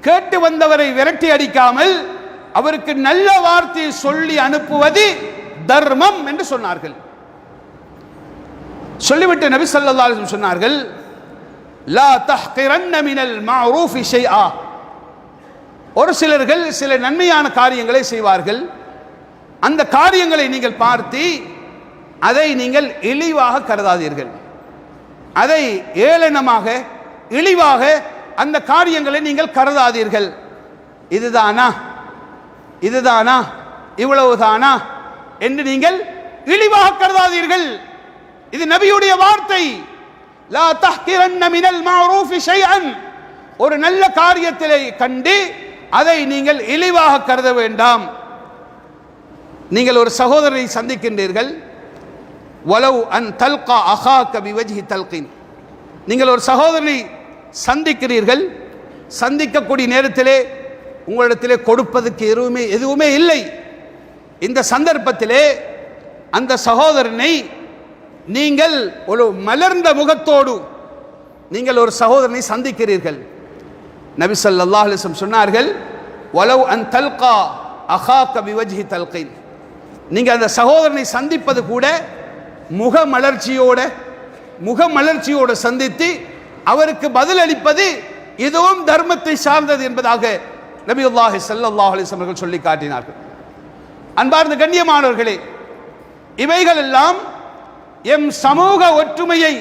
A: கேட்டு வந்தவரை விரட்டி அடிக்காமல் அவருக்கு நல்ல வார்த்தையை சொல்லி அனுப்புவது தர்மம் என்று சொன்னார்கள். சொல்லிவிட்டு நபி ஸல்லல்லாஹு அலைஹி வஸல்லம் சொன்னார்கள், லா தஹ்கிரன்ன மினல் மஅரூஃபி ஷைஆ. ஒரு சிலர்கள் சில நன்மையான காரியங்களை செய்வார்கள். அந்த காரியங்களை நீங்கள் பார்த்து அதை நீங்கள் இழிவாக கருதாதீர்கள். அதை ஏளனமாக இழிவாக அந்த காரியங்களை நீங்கள் கருதாதீர்கள். இதுதானா, இதுதானா, இவ்வளவுதானா என்று நீங்கள் இழிவாக கருதாதீர்கள். இது நபியுடைய வார்த்தை. லா தஹ்கிரன்ன மினல் மஅரூஃபி ஷைஅன். ஒரு நல்ல காரியத்திலே கண்டு அதை நீங்கள் இழிவாக கருத வேண்டாம். நீங்கள் ஒரு சகோதரரை சந்திக்கின்றீர்கள், வலவ் அன் தல்கா அஹாக பிவஜ்ஹி தல்கின். நீங்கள் ஒரு சகோதரனை சந்திக்கிறீர்கள், சந்திக்கக்கூடிய நேரத்திலே உங்களிடத்திலே கொடுப்பதற்கு எதுவுமே இல்லை. இந்த சந்தர்ப்பத்திலே அந்த சகோதரனை நீங்கள் ஒரு மலர்ந்த முகத்தோடு நீங்கள் ஒரு சகோதரனை சந்திக்கிறீர்கள். நபி ஸல்லல்லாஹு அலைஹி வஸல்லம் சொன்னார்கள், வலவ் அன் தல்கா அஹாக பிவஜ்ஹி தல்கின். நீங்கள் அந்த சகோதரனை சந்திப்பது கூட முகமலர்ச்சியோடு சந்தித்து அவருக்கு பதில் அளிப்பது இதுவும் தர்மத்தை சார்ந்தது என்பதாக நபியுல்லாஹி ஸல்லல்லாஹு அலைஹி வஸல்லம் அவர்கள் சொல்லி காட்டினார்கள். அன்பார்ந்த கண்ணியமானவர்களே, இவைகள் எல்லாம் எம் சமூக ஒற்றுமையை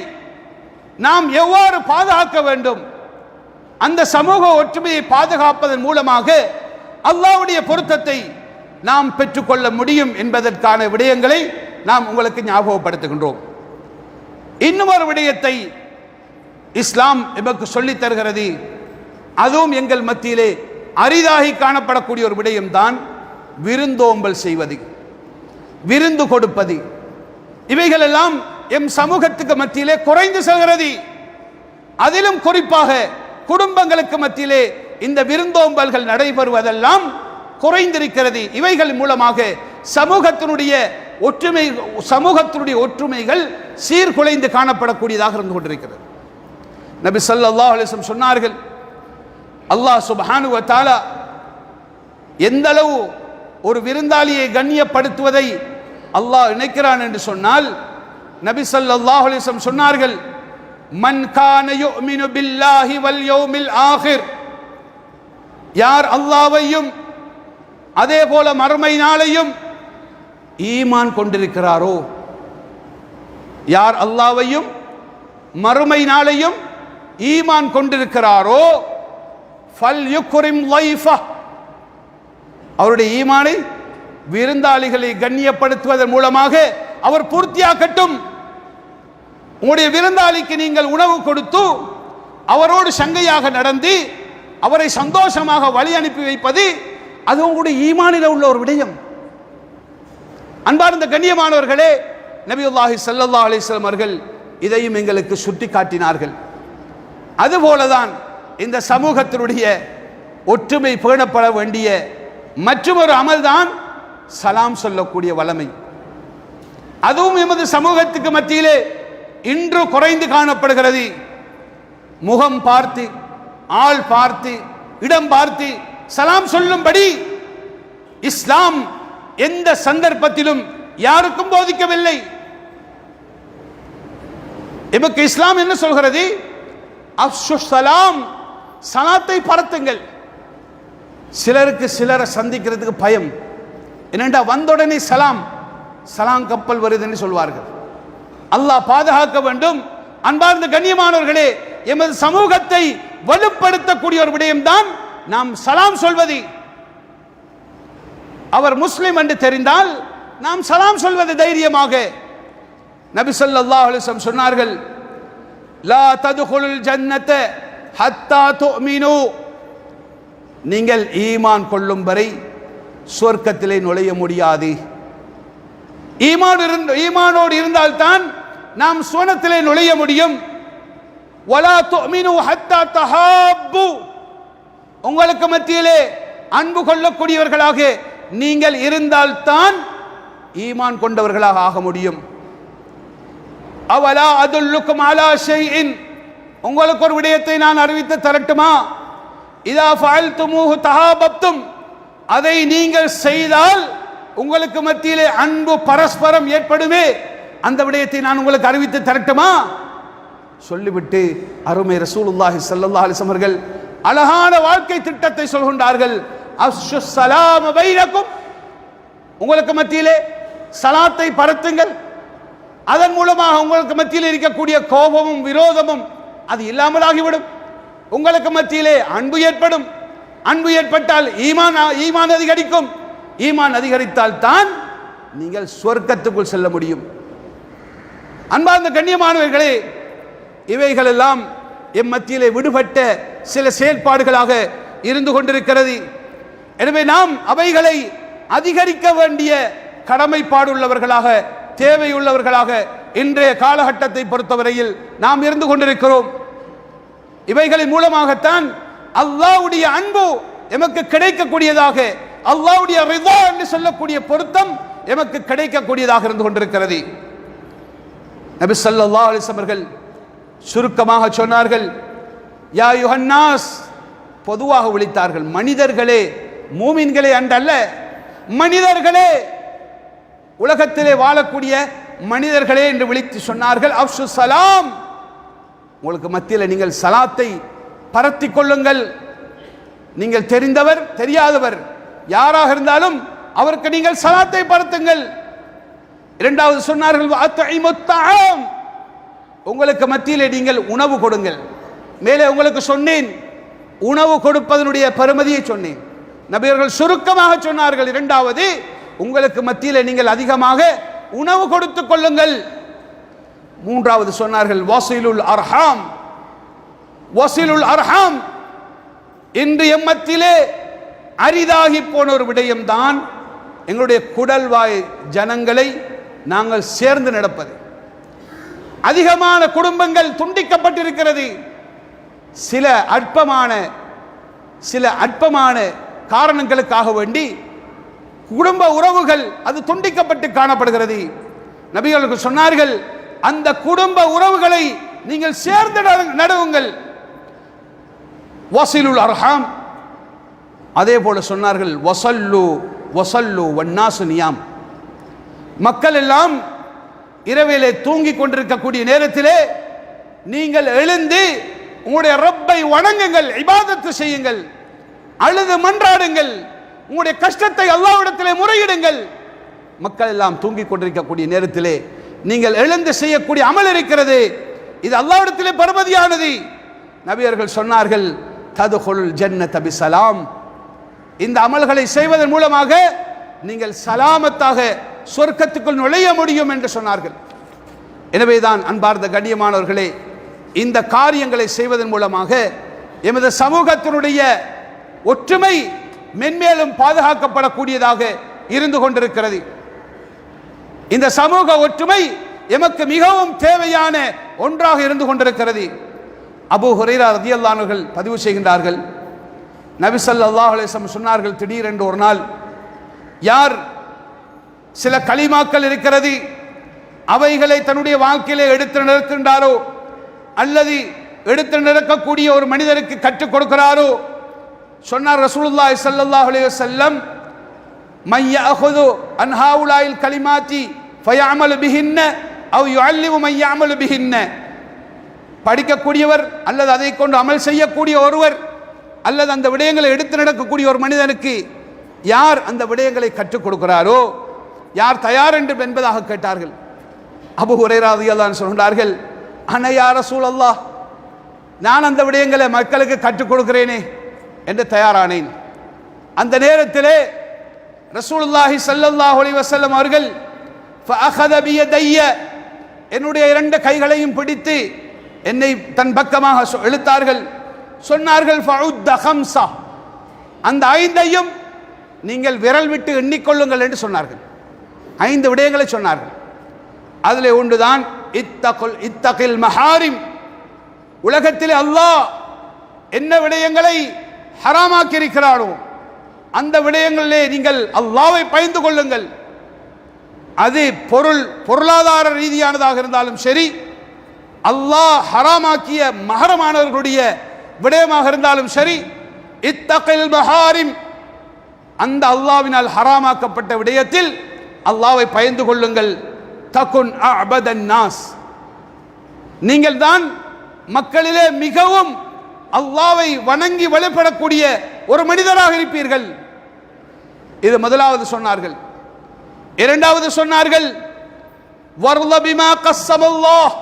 A: நாம் எவ்வாறு பாதுகாக்க வேண்டும், அந்த சமூக ஒற்றுமையை பாதுகாப்பதன் மூலமாக அல்லாஹ்வுடைய பொருத்தத்தை நாம் பெற்றுக்கொள்ள முடியும் என்பதற்கான விடயங்களை நாம் உங்களுக்கு ஞாபகப்படுத்துகின்றோம். இன்னும் ஒரு விடயத்தை இஸ்லாம் எமக்கு சொல்லித் தருகிறது. அதுவும் எங்கள் மத்தியிலே அரிதாகி காணப்படக்கூடிய ஒரு விடயம்தான் விருந்தோம்பல் செய்வது, விருந்து கொடுப்பது. இவைகள் எல்லாம் எம் சமூகத்துக்கு மத்தியிலே குறைந்து செல்கிறது. அதிலும் குறிப்பாக குடும்பங்களுக்கு மத்தியிலே இந்த விருந்தோம்பல்கள் நடைபெறுவதெல்லாம் குறைந்திருக்கிறது. இவைகள் மூலமாக சமூகத்தினுடைய ஒற்றுமைகள் சீர்குலைந்து காணப்படக்கூடியதாக இருந்து கொண்டிருக்கிறது. நபி ஸல்லல்லாஹு அலைஹி வஸல்லம் சொன்னார்கள், அல்லாஹ் சுப்ஹானஹு வ தஆலா எந்த அளவு ஒரு விருந்தாளியை கண்ணியப்படுத்துவதை அல்லாஹ் நினைக்கிறான் என்று சொன்னால், நபி ஸல்லல்லாஹு அலைஹி வஸல்லம் சொன்னார்கள், மன் கான யுமினு பில்லாஹி வல் யௌமில் ஆகிர். யார் அல்லாஹ்வையும் அதே போல மறுமை நாளையும் ஈமான் கொண்டிருக்கிறாரோ, யார் அல்லாஹ்வையும் மறுமை நாளையும் ஈமான் கொண்டிருக்கிறாரோ, ஃபல் யுக்ரிம் லைஃபா. அவருடைய ஈமானை விருந்தாளிகளை கண்ணியப்படுத்துவதன் மூலமாக அவர் பூர்த்தியாக்கட்டும். உங்களுடைய விருந்தாளிக்கு நீங்கள் உணவு கொடுத்து அவரோடு சங்கையாக நடந்து அவரை சந்தோஷமாக வழி அனுப்பி வைப்பது அது உங்களுடைய ஈமானில் உள்ள ஒரு விடயம். அன்பார்ந்த கண்ணியமானவர்களே, நபியுல்லாஹி ஸல்லல்லாஹு அலைஹி வஸல்லம் அவர்கள் இதையும் எங்களுக்கு சுட்டி காட்டினார்கள். அதுபோலதான் இந்த சமூகத்தினுடைய ஒற்றுமை பேணப்பட வேண்டிய மற்றொரு அமல்தான் சலாம் சொல்லக்கூடிய வளமை. அதுவும் எமது சமூகத்துக்கு மத்தியிலே இன்று குறைந்து காணப்படுகிறது. முகம் பார்த்து, ஆள் பார்த்து, இடம் பார்த்து சலாம் சொல்லும்படி இஸ்லாம் எந்த சந்தர்ப்பத்திலும் யாருக்கும் போதிக்கவில்லை. எமக்கு இஸ்லாம் என்ன சொல்கிறது? அஃஷு ஸலாம், சலாத்தை பரத்துங்கள். சிலருக்கு சிலரை சந்திக்கிறதுக்கு பயம். என்னென்றா வந்தவுடனே சலாம் கப்பல் வருதுன்னு சொல்வார்கள். அல்லாஹ் பாதுகாக்க வேண்டும். அன்பார்ந்த கண்ணியமானவர்களே, எமது சமூகத்தை வலுப்படுத்தக்கூடிய ஒரு விடயம்தான் நாம் சலாம் சொல்வது. அவர் முஸ்லிம் என்று தெரிந்தால் நாம் சலாம் சொல்வது தைரியமாக. நபி ஸல்லல்லாஹு அலைஹி வஸல்லம் சொன்னார்கள், லா ததுகுலுல் ஜன்னத ஹத்தா துமினு, நீங்கள் ஈமான் கொள்ளும் வரை சொர்க்கத்திலே நுழைய முடியாது. ஈமானோடு இருந்தால்தான் நாம் சுவனத்திலே நுழைய முடியும். வலா துமினு ஹத்தா தஹாப்பு, உங்களுக்கு மத்தியிலே அன்பு கொள்ளக்கூடியவர்களாக நீங்கள் இருந்தால்தான் ஈமான் கொண்டவர்களாக ஆக முடியும். அவலா அதுல்லுக்கும் அலா ஷைஇன், உங்களுக்கு ஒரு விடயத்தை நான் அறிவித்து தரட்டுமா? இதா ஃபஅல்துமூஹு தஹாபப்தும், அதை நீங்கள் செய்தால் உங்களுக்கு மத்தியிலே அன்பு பரஸ்பரம் ஏற்படுமே, அந்த விடயத்தை நான் உங்களுக்கு அறிவித்து தரட்டுமா? சொல்லிவிட்டு அருமை ரசூலுல்லாஹி ஸல்லல்லாஹு அலைஹி வஸல்லம் அவர்கள் அழகான வாழ்க்கை திட்டத்தை சொல்கின்றார்கள். அஃஷு ஸலாம பைனக்கும், உங்களுக்கு மத்தியிலே சலாத்தை பரத்துங்கள், அதன் மூலமாக உங்களுக்கு மத்தியில் இருக்கக்கூடிய கோபமும் விரோதமும் அது இல்லாமலாகிவிடும். உங்களுக்கு மத்தியிலே அன்பு ஏற்படும். அன்பு ஏற்பட்டால் ஈமான் அதிகரிக்கும். ஈமான் அதிகரித்தால் தான் நீங்கள் சொர்க்கத்துக்குள் செல்ல முடியும். அன்பார்ந்த கண்ணியமானவர்களே, இவைகள் எல்லாம் எம் மத்தியிலே விடுபட்ட சில செயல்பாடுகளாக இருந்து கொண்டிருக்கிறது. எனவே நாம் அவைகளை அதிகரிக்க வேண்டிய கடமைப்பாடுள்ளவர்களாக, தேவையுள்ளவர்களாக இன்றைய காலகட்டத்தை பொறுத்தவரையில் நாம் இருந்து கொண்டிருக்கிறோம். இவைகளின் மூலமாகத்தான் அல்லாஹ்வுடைய அன்பு எமக்கு கிடைக்கக்கூடியதாக, அல்லாஹ்வுடைய ரிதா என்று சொல்லக்கூடிய பொருத்தம் எமக்கு கிடைக்கக்கூடியதாக இருந்து கொண்டிருக்கிறது. நபி ஸல்லல்லாஹு அலைஹி வஸல்லம் அவர்கள் சுருக்கமாக சொன்னார்கள், யா யுஹன்னாஸ், பொதுவாக விழித்தார்கள், மனிதர்களே, மூமின்களே அன்றல்ல, மனிதர்களே, உலகத்திலே வாழக்கூடிய மனிதர்களே என்று விழித்து சொன்னார்கள். அஃஷு ஸலாம், உங்களுக்கு மத்தியில் நீங்கள் சலாத்தை பரத்தி கொள்ளுங்கள். நீங்கள் தெரிந்தவர் தெரியாதவர் யாராக இருந்தாலும் அவருக்கு நீங்கள் சலாத்தை பரத்துங்கள். இரண்டாவது சொன்னார்கள், அத்இமுத் தஆம், உங்களுக்கு மத்தியிலே நீங்கள் உணவு கொடுங்கள். மேலே உங்களுக்கு சொன்னேன், உணவு கொடுப்பதனுடைய பெருமதியை சொன்னேன். நபியர்கள் சுருக்கமாக சொன்னார்கள், இரண்டாவது உங்களுக்கு மத்தியிலே நீங்கள் அதிகமாக உணவு கொடுத்துக் கொள்ளுங்கள். மூன்றாவது சொன்னார்கள், வஸிலுல் அர்ஹாம், வஸிலுல் அர்ஹாம், இன்று எம்மத்திலே அரிதாகி போன ஒரு விடயம்தான் எங்களுடைய குடல்வாய் ஜனங்களை நாங்கள் சேர்ந்து நடப்பது. அதிகமான குடும்பங்கள் துண்டிக்கப்பட்டிருக்கிறது. சில அற்பமான காரணங்களுக்காக வேண்டி குடும்ப உறவுகள் அது துண்டிக்கப்பட்டு காணப்படுகிறது. நபிகள் சொன்னார்கள், அந்த குடும்ப உறவுகளை நீங்கள் சேர்ந்து நடுவுங்கள். வஸிலுல் அர்ஹாம், அதே போல சொன்னார்கள், வஸல்லு வஸல்லு வன்னாசு நியாம், மக்கள் எல்லாம் இரவிலே தூங்கிக் கொண்டிருக்கக்கூடிய நேரத்திலே நீங்கள் எழுந்து உங்களுடைய ரப்பை வணங்குங்கள், இபாதத்து செய்யுங்கள், அழுது மன்றாடுங்கள், உங்களுடைய கஷ்டத்தை அல்லாஹ்விடத்திலே முறையிடுங்கள். மக்கள் எல்லாம் தூங்கிக் கொண்டிருக்கக்கூடிய நேரத்திலே நீங்கள் எழுந்து செய்யக்கூடிய அமல் இருக்கிறது, இது அல்லாஹ்விடத்திலே பெருமதியானது. நபியர்கள் சொன்னார்கள், ததுகுல் ஜன்னத பிஸலாம், இந்த அமல்களை செய்வதன் மூலமாக நீங்கள் சலாமத்தாக சொர்க்கத்துக்குள் நுழைய முடியும் என்று சொன்னார்கள். எனவேதான் அன்பார்ந்த கண்ணியமானவர்களே, இந்த காரியங்களை செய்வதன் மூலமாக எமது சமூகத்தினுடைய ஒற்றுமை மென்மேலும் பாதுகாக்கப்படக்கூடியதாக இருந்து கொண்டிருக்கிறது. இந்த சமூக ஒற்றுமை எமக்கு மிகவும் தேவையான ஒன்றாக இருந்து கொண்டிருக்கிறது. அபூ ஹுரைரா ரலியல்லாஹு அன்ஹு அவர்கள் பதிவு செய்கின்றார்கள், நபி ஸல்லல்லாஹு அலைஹி வஸல்லம் சொன்னார்கள், திடீரென்று ஒரு நாள் யார் சில கலிமாக்கள் இருக்கிறது அவைகளை தன்னுடைய வாழ்க்கையிலே எடுத்து நடக்கின்றாரோ அல்லது எடுத்து நடக்கக்கூடிய ஒரு மனிதருக்கு கற்றுக் கொடுக்கிறாரோ, சொன்னார் ரசூலுல்லாஹி ஸல்லல்லாஹு அலைஹி வஸல்லம், மன் யஅஹுது அன் ஹாஉலாயில் கலிமாத்தி ஃபயஅமல் பிஹின்ன அவ் யுஅல்லிமு மன் யஅமல் பிஹின்ன, படிக்கக்கூடியவர் அல்லது அதை கொண்டு அமல் செய்யக்கூடிய ஒருவர் அல்லது அந்த விடயங்களை எடுத்து நடக்கக்கூடிய ஒரு மனிதனுக்கு யார் அந்த விடயங்களை கற்றுக் கொடுக்கிறாரோ, யார் தயார் என்று என்பதாக கேட்டார்கள். அபூ ஹுரைரா ரலியல்லாஹு அன்ஹு சொல்கிறார்கள், அன யா ரசூலல்லாஹ், நான் அந்த விடயங்களை மக்களுக்கு கற்றுக் கொடுக்கிறேனே என்று தயாரானேன். அந்த நேரத்திலே ரசூலுல்லாஹி ஸல்லல்லாஹு அலைஹி வஸல்லம் அவர்கள் ஃபஅഖத பியதைய, என்னுடைய இரண்டு கைகளையும் பிடித்து என்னை தன் பக்கமாக இழுத்தார்கள். சொன்னார்கள் ஃபஉத்த ஹம்ஸா, அந்த ஐந்தையும் நீங்கள் விரல் விட்டு எண்ணிக்கொள்ளுங்கள் என்று சொன்னார்கள். 5 விடயங்களை சொன்னார்கள். அதிலே ஒன்றுதான் இத்தகில் மஹாரிம், உலகத்தில் அல்லாஹ் என்ன விடயங்களை ஹராமாக்கி இருக்கிறானோ அந்த விடயங்களிலே நீங்கள் அல்லாஹ்வை பயந்து கொள்ளுங்கள். அது பொருளாதார ரீதியானதாக இருந்தாலும் சரி, அல்லாஹ் ஹராமாக்கிய மஹரமானவர்களுடைய விடயமாக இருந்தாலும் சரி, இத்தகில் மஹாரிம், அந்த அல்லாஹ்வினால் ஹராமாக்கப்பட்ட விடயத்தில் அல்லாஹ்வை பயந்து கொள்ளுங்கள். தகுன் அஅபதன் நாஸ், நீங்கள் தான் மக்களிலே மிகவும் அல்லாஹ்வை வணங்கி வழிபடக்கூடிய ஒரு மனிதராக இருப்பீர்கள். இது முதலாவது சொன்னார்கள். இரண்டாவது சொன்னார்கள் வர்ல பிமா கஸ்ஸமல்லாஹ்,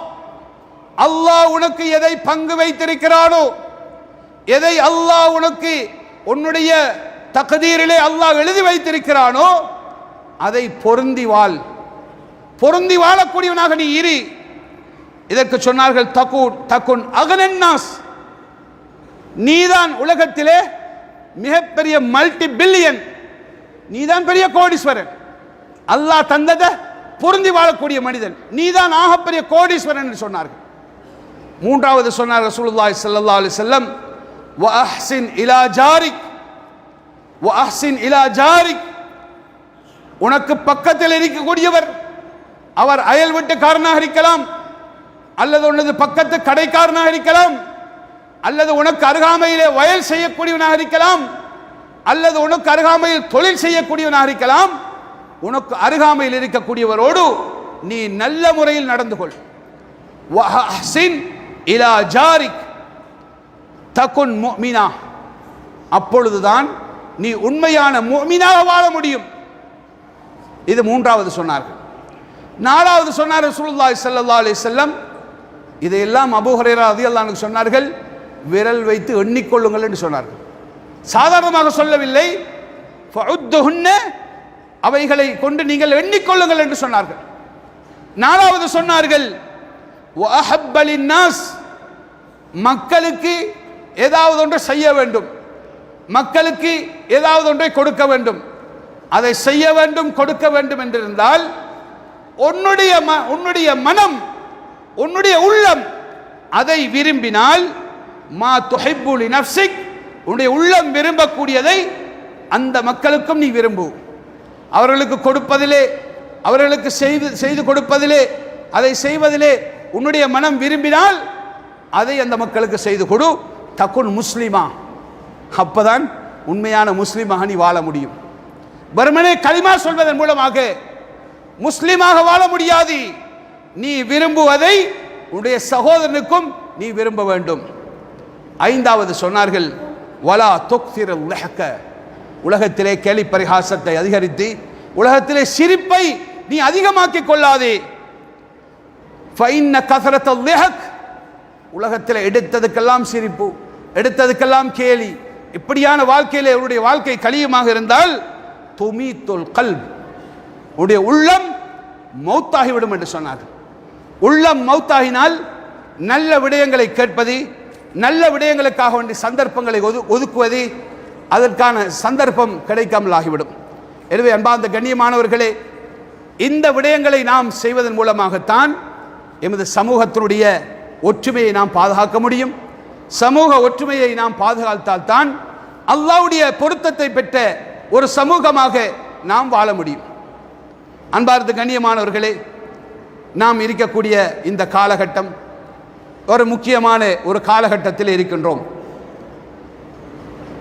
A: அல்லாஹ் உனக்கு எதை பங்கு வைத்திருக்கிறானோ, எதை அல்லாஹ் உனக்கு உன்னுடைய தக்தீரிலே அல்லாஹ் எழுதி வைத்திருக்கிறானோ அதை பொருந்தி வாழ், பொருந்தி வாழக்கூடியவனாக நீ இரு. இதற்கு சொன்னார்கள் தகுன் அகனன் நாஸ், நீதான் உலகத்திலே மிகப்பெரிய மல்டி பில்லியன், நீதான் பெரிய கோடீஸ்வரன், அல்லாஹ் தந்ததை பொருந்தி வாழக்கூடிய மனிதன், நீதான் ஆகப்பெரிய கோடீஸ்வரன் என்று சொன்னார்கள். மூன்றாவது சொன்னார் ரசூலுல்லாஹி ஸல்லல்லாஹு அலைஹி வஸல்லம் வ அஹ்சின் இலா ஜாரிக், வ அஹ்சின் இலா ஜாரிக், உனக்கு பக்கத்தில் இருக்கக்கூடியவர், அவர் அயல் வீட்டுக்காரனாக இருக்கலாம், அல்லது உனது பக்கத்து கடைக்காரனாக இருக்கலாம், அல்லது உனக்கு அருகாமையிலே வயல் செய்யக்கூடியவனாக இருக்கலாம், அல்லது உனக்கு அருகாமையில் தொழில் செய்யக்கூடியவனாக இருக்கலாம். உனக்கு அருகாமையில் இருக்கக்கூடியவரோடு நீ நல்ல முறையில் நடந்து கொள். வஹ்சின் இலா ஜாரிக் தகுன் முஃமினா, அப்பொழுதுதான் நீ உண்மையான முஃமினாக வாழ முடியும். இது மூன்றாவது சொன்னார்கள். நாலாவது சொன்னார் ரசூலுல்லாஹி ஸல்லல்லாஹு அலைஹி வஸல்லம், இதையெல்லாம் அபூ ஹுரைரா ரலியல்லாஹு அன்ஹு சொன்னார்கள், விரல் வைத்து எண்ணிக்கொள்ளுங்கள் என்று சொன்னார்கள். சாதாரணமாக சொல்லவில்லை, ஃபஉத்துஹுன்ன, அவைகளை கொண்டு நீங்கள் எண்ணிக்கொள்ளுங்கள் என்று சொன்னார்கள். நாலாவது சொன்னார்கள் வஅஹப்ப லின்னாஸ், மக்களுக்கு ஏதாவது ஒன்றை செய்ய வேண்டும், மக்களுக்கு ஏதாவது ஒன்றை கொடுக்க வேண்டும், அதை செய்ய வேண்டும் கொடுக்க வேண்டும் என்றிருந்தால் உன்னுடைய மனம், உன்னுடைய உள்ளம் அதை விரும்பினால், மா துஹிப்பு லினஃப்ஸிக், உன்னுடைய உள்ளம் விரும்பக்கூடியதை அந்த மக்களுக்கும் நீ விரும்பு. அவர்களுக்கு கொடுப்பதிலே, அவர்களுக்கு செய்து கொடுப்பதிலே, அதை செய்வதிலே உன்னுடைய மனம் விரும்பினால் அதை அந்த மக்களுக்கு செய்து கொடு. தகுன் முஸ்லிமா, அப்பதான் உண்மையான முஸ்லிமாக நீ வாழ முடியும். வெறுமனே கலிமா சொல்வதன் மூலமாக முஸ்லிமாக வாழ முடியாது. நீ விரும்புவதை உன்னுடைய சகோதரனுக்கும் நீ விரும்ப வேண்டும். ஐந்தாவது சொன்னார்கள் வலா துக்திருல் லஹ்க, உலகத்திலே கேலி பரிகாசத்தை அதிகரித்து உலகத்திலே சிரிப்பை நீ அதிகமாக்கிக் கொள்ளாதே. ஃபைன்ன கஸரத்துல் லஹ்க், உலகத்தில் எடுத்ததுக்கெல்லாம் சிரிப்பு, எடுத்ததுக்கெல்லாம் கேலி, இப்படியான வாழ்க்கையிலே உன்னுடைய வாழ்க்கை கலியமாக இருந்தால் துமீத்துல் கல்ப், உன்னுடைய உள்ளம் மௌத்தாகிவிடும் என்று சொன்னார்கள். உள்ளம் மௌத்தாகினால் நல்ல விடயங்களை கேட்பது, நல்ல விடயங்களுக்காக வேண்டிய சந்தர்ப்பங்களை ஒதுக்குவது, அதற்கான சந்தர்ப்பம் கிடைக்காமல் ஆகிவிடும். எனவே அன்பார்ந்த கண்ணியமானவர்களே, இந்த விடயங்களை நாம் செய்வதன் மூலமாகத்தான் எமது சமூகத்தினுடைய ஒற்றுமையை நாம் பாதுகாக்க முடியும். சமூக ஒற்றுமையை நாம் பாதுகாத்தால் தான் அல்லாஹ்வுடைய பொருத்தத்தை பெற்ற ஒரு சமூகமாக நாம் வாழ முடியும். அன்பார்ந்த கண்ணியமானவர்களே, நாம் இருக்கக்கூடிய இந்த காலகட்டம் ஒரு முக்கியமான ஒரு காலகட்டத்தில் இருக்கின்றோம்.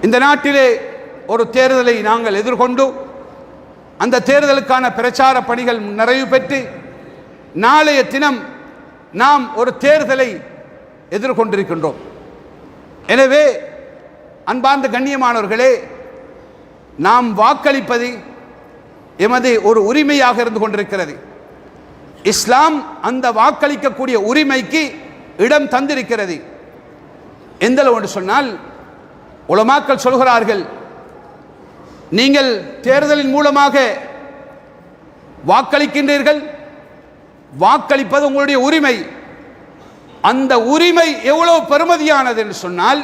A: இந்த நாட்டிலே ஒரு தேர்தலை நாங்கள் எதிர்கொண்டு அந்த தேர்தலுக்கான பிரச்சார பணிகள் நிறைவு பெற்று நாளைய தினம் நாம் ஒரு தேர்தலை எதிர்கொண்டிருக்கின்றோம். எனவே அன்பார்ந்த கண்ணியமானவர்களே, நாம் வாக்களிப்பது எமது ஒரு உரிமையாக இருந்து கொண்டிருக்கிறது. இஸ்லாம் அந்த வாக்களிக்கக்கூடிய உரிமைக்கு இடம் தந்திருக்கிறது. எந்த அளவு சொன்னால், உலமாக்கள் சொல்கிறார்கள், நீங்கள் தேர்தலின் மூலமாக வாக்களிக்கின்றீர்கள். வாக்களிப்பது உங்களுடைய உரிமை. அந்த உரிமை எவ்வளவு பெருமதியானது என்று சொன்னால்,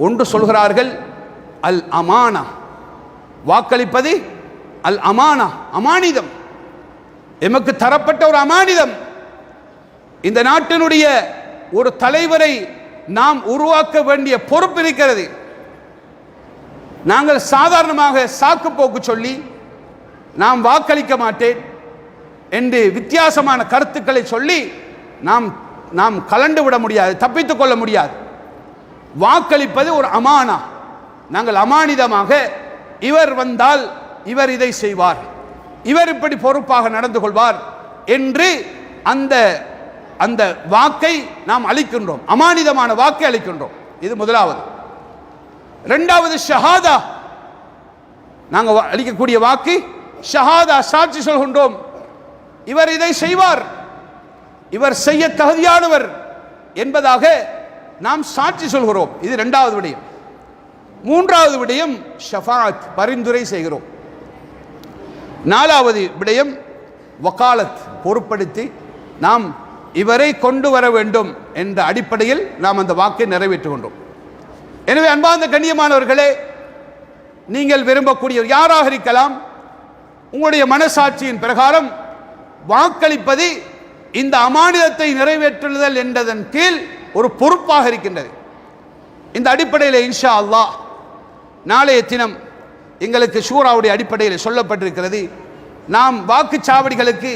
A: ஒன்று சொல்கிறார்கள் அல் அமானா. வாக்களிப்பது அல் அமானா, அமானிதம், எமக்கு தரப்பட்ட ஒரு அமானிதம். இந்த நாட்டினுடைய ஒரு தலைவரை நாம் உருவாக்க வேண்டிய பொறுப்பு இருக்கிறது. நாங்கள் சாதாரணமாக சாக்கு போக்கு சொல்லி நாம் வாக்களிக்க மாட்டேன் என்று வித்தியாசமான கருத்துக்களை சொல்லி நாம் கலண்டு விட முடியாது, தப்பித்துக் கொள்ள முடியாது. வாக்களிப்பது ஒரு அமானா. நாங்கள் அமானிதமாக, இவர் வந்தால் இவர் இதை செய்வார், இவர் இப்படி பொறுப்பாக நடந்து கொள்வார் என்று அந்த அந்த வாக்கை நாம் அளிக்கின்றோம். அமானிதமான வாக்கை அளிக்கின்றோம். இது முதலாவது. இரண்டாவது ஷஹாதா. நாங்கள் அளிக்கக்கூடிய வாக்கு ஷஹாதா, சாட்சி சொல்கின்றோம், இவர் இதை செய்வார், இவர் செய்ய தகுதியானவர் என்பதாக நாம் சாட்சி சொல்கிறோம். இது இரண்டாவது விடயம். மூன்றாவது விடயம் ஷஃபாஅத், பரிந்துரை செய்கிறோம். நாலாவது விடயம் வகாலத், பொறுப்படுத்தி நாம் இவரை கொண்டு வர வேண்டும் என்ற அடிப்படையில் நாம் அந்த வாக்கை நிறைவேற்றுகின்றோம். எனவே அன்பார்ந்த கண்ணியமானவர்களே, நீங்கள் விரும்பக்கூடிய யாராக இருக்கலாம், உங்களுடைய மனசாட்சியின் பிரகாரம் வாக்களிப்பது இந்த அமானிதத்தை நிறைவேற்றுதல் என்றதன் கீழ் ஒரு பொறுப்பாக இருக்கின்றது. இந்த அடிப்படையில் இன்ஷா அல்லாஹ் நாளைய தினம் எங்களுக்கு ஷூராவுடைய அடிப்படையில் சொல்லப்பட்டிருக்கிறது, நாம் வாக்குச்சாவடிகளுக்கு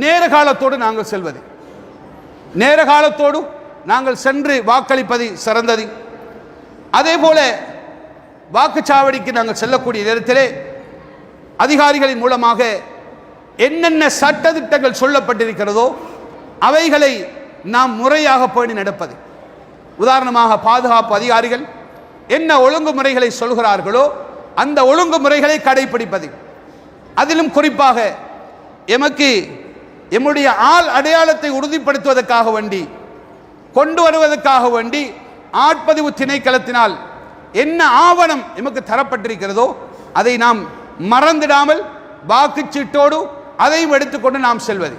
A: நேர காலத்தோடு நாங்கள் செல்வது, நேர காலத்தோடு நாங்கள் சென்று வாக்களிப்பது சிறந்தது. அதே போல வாக்குச்சாவடிக்கு நாங்கள் செல்லக்கூடிய நேரத்திலே அதிகாரிகளின் மூலமாக என்னென்ன சட்டதிட்டங்கள் சொல்லப்பட்டிருக்கிறதோ அவைகளை நாம் முறையாக பேணி நடப்பது. உதாரணமாக பாதுகாப்பு அதிகாரிகள் என்ன ஒழுங்குமுறைகளை சொல்கிறார்களோ அந்த ஒழுங்குமுறைகளை கடைபிடிப்பது. அதிலும் குறிப்பாக எம்முடைய ஆள் அடையாளத்தை உறுதிப்படுத்துவதற்காக வேண்டி, கொண்டு வருவதற்காக வேண்டி ஆட்பதிவு திணைக்களத்தினால் என்ன ஆவணம் எமக்கு தரப்பட்டிருக்கிறதோ அதை நாம் மறந்துடாமல் வாக்குச்சீட்டோடு அதையும் எடுத்துக்கொண்டு நாம் செல்வது.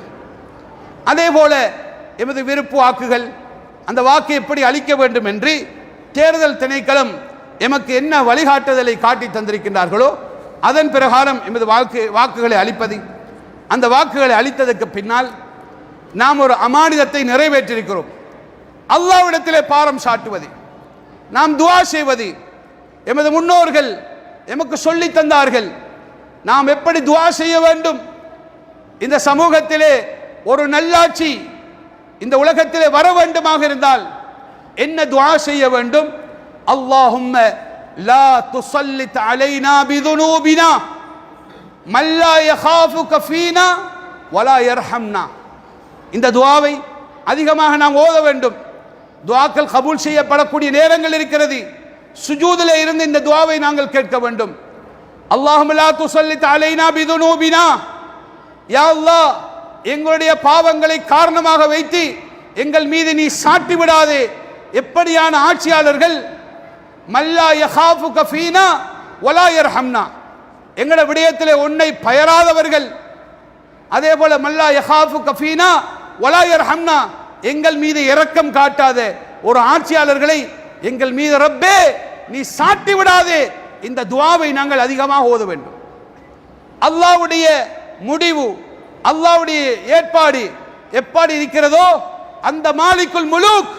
A: அதே போல எமது விருப்பு வாக்குகள், அந்த வாக்கு எப்படி அளிக்க வேண்டும் என்று தேர்தல் திணைக்களம் எமக்கு என்ன வழிகாட்டுதலை காட்டி தந்திருக்கின்றார்களோ அதன் பிரகாரம் எமது வாக்குகளை அளிப்பது. அந்த வாக்குகளை அளித்ததற்கு பின்னால் நாம் ஒரு அமானிதத்தை நிறைவேற்றியிருக்கிறோம். அல்லாஹ்விடத்திலே பாரம் சாட்டுவது, நாம் துஆ செய்வது. எமது முன்னோர்கள் எமக்கு சொல்லி தந்தார்கள் நாம் எப்படி துஆ செய்ய வேண்டும். இந்த சமூகத்திலே ஒரு நல்லாட்சி இந்த உலகத்திலே வர வேண்டுமாக இருந்தால் என்ன துஆ செய்ய வேண்டும்? அல்லாஹும்ம லா துஸல்லித் அலைனா பிதுனூபினா மல் லா யகாஃபுக ஃபீனா வலா யர்ஹம்னா. இந்த துஆவை அதிகமாக நாம் ஓத வேண்டும். துஆக்கள் கபூல் செய்யப்படக்கூடிய நேரங்கள் இருக்கிறது. சுஜூதிலே இருந்து இந்த துஆவை நாங்கள் கேட்க வேண்டும். அல்லாஹும்ம லா துஸல்லித் அலைனா பிதுனூபினா, யா அல்லாஹ் எங்களுடைய பாவங்களை காரணமாக வைத்து எங்கள் மீது நீ சாட்டி விடாதே. எப்படியான ஆட்சியாளர்கள்? மல்லா யகாஃபுக ஃபீனா வலா யர்ஹம்னா, எங்களோட விடயத்திலே உன்னை பயராதவர்கள். அதே போல மல்லா யகாஃபுக ஃபீனா வலா யர்ஹம்னா, எங்கள் மீது இரக்கம் காட்டாத ஒரு ஆட்சியாளர்களை எங்கள் மீது ரப்பே நீ சாட்டி விடாதே. இந்த துஆவை நாங்கள் அதிகமாக ஓத வேண்டும். அல்லாஹ்வுடைய முடிவு, அல்லாஹ்வுடைய ஏற்பாடு எப்படி இருக்கிறதோ அந்த மாலிக்குல் முலூக்,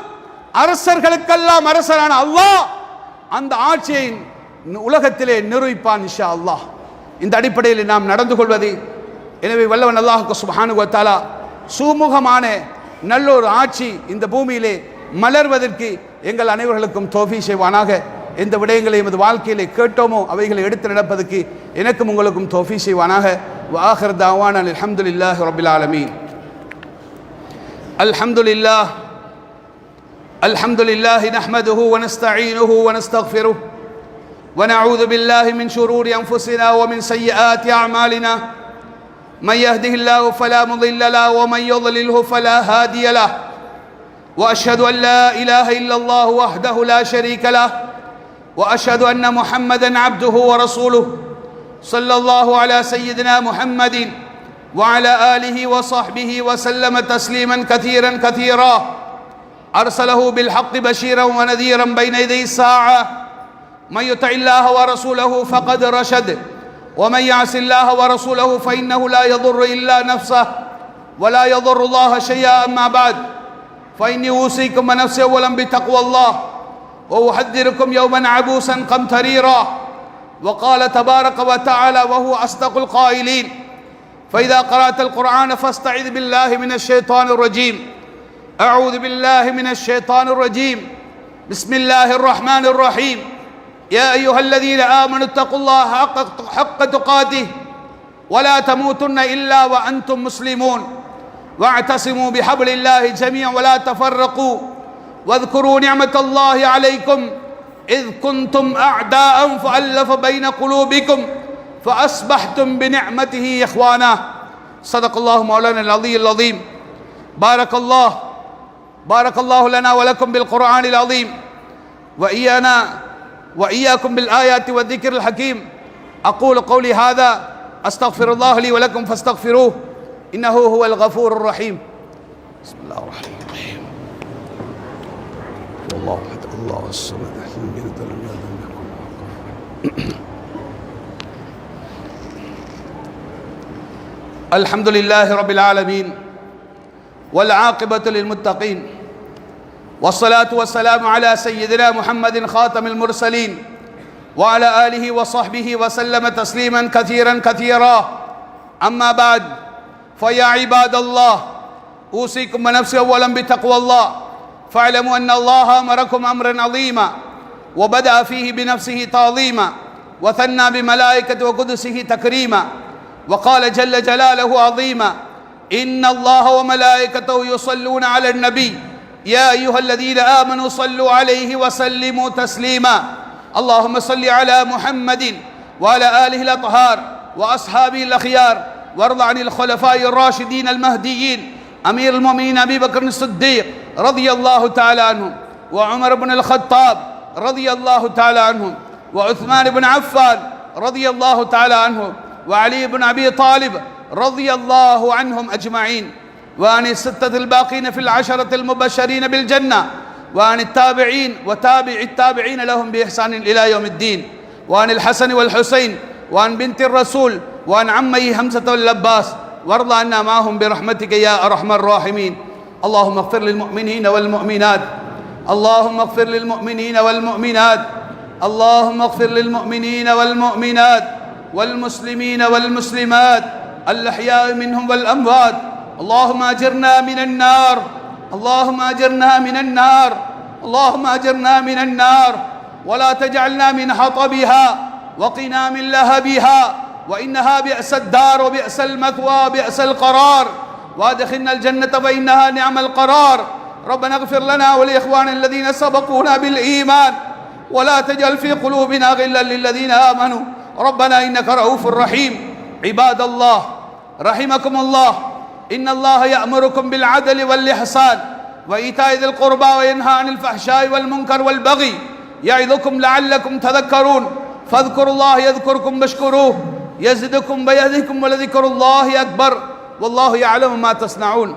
A: அரசர்களுக்கெல்லாம் அரசரான அல்லாஹ் அந்த ஆட்சியை உலகத்திலே நிரூபிப்பான் இன்ஷா அல்லாஹ். இந்த அடிப்படையில் நாம் நடந்து கொள்வது. எனவே வல்லவன் அல்லாஹ் சுப்ஹானஹு வ தஆலா சுமூகமான நல்லொரு ஆட்சி இந்த பூமியிலே மலர்வதற்கு எங்கள் அனைவர்களுக்கும் தௌஃபீக் செய்வானாக. எந்த விடயங்களை எமது வாழ்க்கையிலே கேட்டோமோ அவைகளை எடுத்து நடப்பதற்கு எனக்கும் உங்களுக்கும் தௌஃபீக் செய்வானாக. وآخر دعوانا الحمد لله رب العالمين. الحمد لله نحمده ونستعينه ونستغفره ونعوذ بالله من شرور أنفسنا ومن سيئات أعمالنا. من يهده الله فلا مضل له ومن يضلله فلا هادي له. وأشهد أن لا إله إلا الله وحده لا شريك له وأشهد أن محمدًا عبده ورسوله صلى الله على سيدنا محمد وعلى آله وصحبه وسلم تسليمًا كثيرًا كثيرًا. أرسله بالحق بشيرًا ونذيرًا بين يدي الساعة. من يطع الله ورسوله فقد رشد، ومن يعص الله ورسوله فإنه لا يضر إلا نفسه ولا يضر الله شيئا. أما بعد، فإني أوصيكم ونفسي أولا بتقوى الله، وأحذركم يوما عبوسا قمطريرا. وقال تبارك وتعالى وهو أصدق القائلين: فإذا قرأت القرآن فاستعذ بالله من الشيطان الرجيم. أعوذ بالله من الشيطان الرجيم. بسم الله الرحمن الرحيم. يا أيها الذين آمنوا اتقوا الله حق تقاته ولا تموتن إلا وأنتم مسلمون، واعتصموا بحبل الله جميعا ولا تفرقوا، واذكروا نعمة الله عليكم إذ كنتم أعداء فألف بين قلوبكم فأصبحتم بنعمته إخوانا. صدق الله مولانا العلي العظيم. بارك الله لنا ولكم بالقرآن العظيم، وإياكم بالآيات والذكر الحكيم. أقول قولي هذا، أستغفر الله لي ولكم فاستغفروه إنه هو الغفور الرحيم. بسم الله الرحمن الرحيم. والله أحد الله الصمد لم يلد ولم يولد ولم يكن له كفوا أحد. الحمد لله رب العالمين والعاقبة للمتقين، والصلاة والسلام على سيدنا محمد خاتم المرسلين وعلى آله وصحبه وسلم تسليما كثيرا كثيرا. أما بعد، فيا عباد الله، أوصيكم ونفسي أولا بتقوى الله. فاعلموا أن الله أمركم أمرا عظيما، وبدأ فيه بنفسه تعظيما، وثنى بملائكة وقدسه تكريما، وقال جل جلاله عظيما: إن الله وملائكته يصلون على النبي يا أيها الذين آمنوا صلوا عليه وسلموا تسليما. اللهم صل على محمد وعلى آله الأطهار وأصحابه الأخيار، وارض عن الخلفاء الراشدين المهديين أمير المؤمنين أبي بكر الصديق رضي الله تعالى عنهم، وعمر بن الخطاب رضي الله تعالى عنهم، وعثمان بن عفان رضي الله تعالى عنه، وعلي بن أبي طالب رضي الله عنهم أجمعين، وعن الستة الباقين في العشرة المبشرين بالجنة، وعن التابعين وتابع التابعين لهم بإحسان إلى يوم الدين، وعن الحسن والحسين، وعن بنت الرسول، وعن عمي حمزة والعباس، وارض عنا معهم برحمتك يا أرحم الراحمين. اللهم اغفر للمؤمنين والمؤمنات، اللهم اغفر للمؤمنين والمؤمنات، اللهم اغفر للمؤمنين والمؤمنات والمسلمين والمسلمات الأحياء منهم والأموات. اللهم أجرنا من النار، اللهم أجرنا من النار، اللهم أجرنا من النار، ولا تجعلنا من حطبها، وقنا من لهبها، وإنها بئس الدار وبئس المثوى وبئس القرار، وادخلنا الجنة فإنها نعم القرار. ربنا اغفر لنا ولإخواننا الذين سبقونا بالإيمان، ولا تجعل في قلوبنا غلا للذين آمنوا ربنا إنك رؤوف رحيم. عباد الله رحمكم الله، إن الله يأمركم بالعدل والإحسان وإيتاء ذي القربى وينهى عن الفحشاء والمنكر والبغي يعظكم لعلكم تذكرون. فاذكروا الله يذكركم واشكروه يزدكم ويهدكم ولذكر الله أكبر والله يعلم ما تصنعون.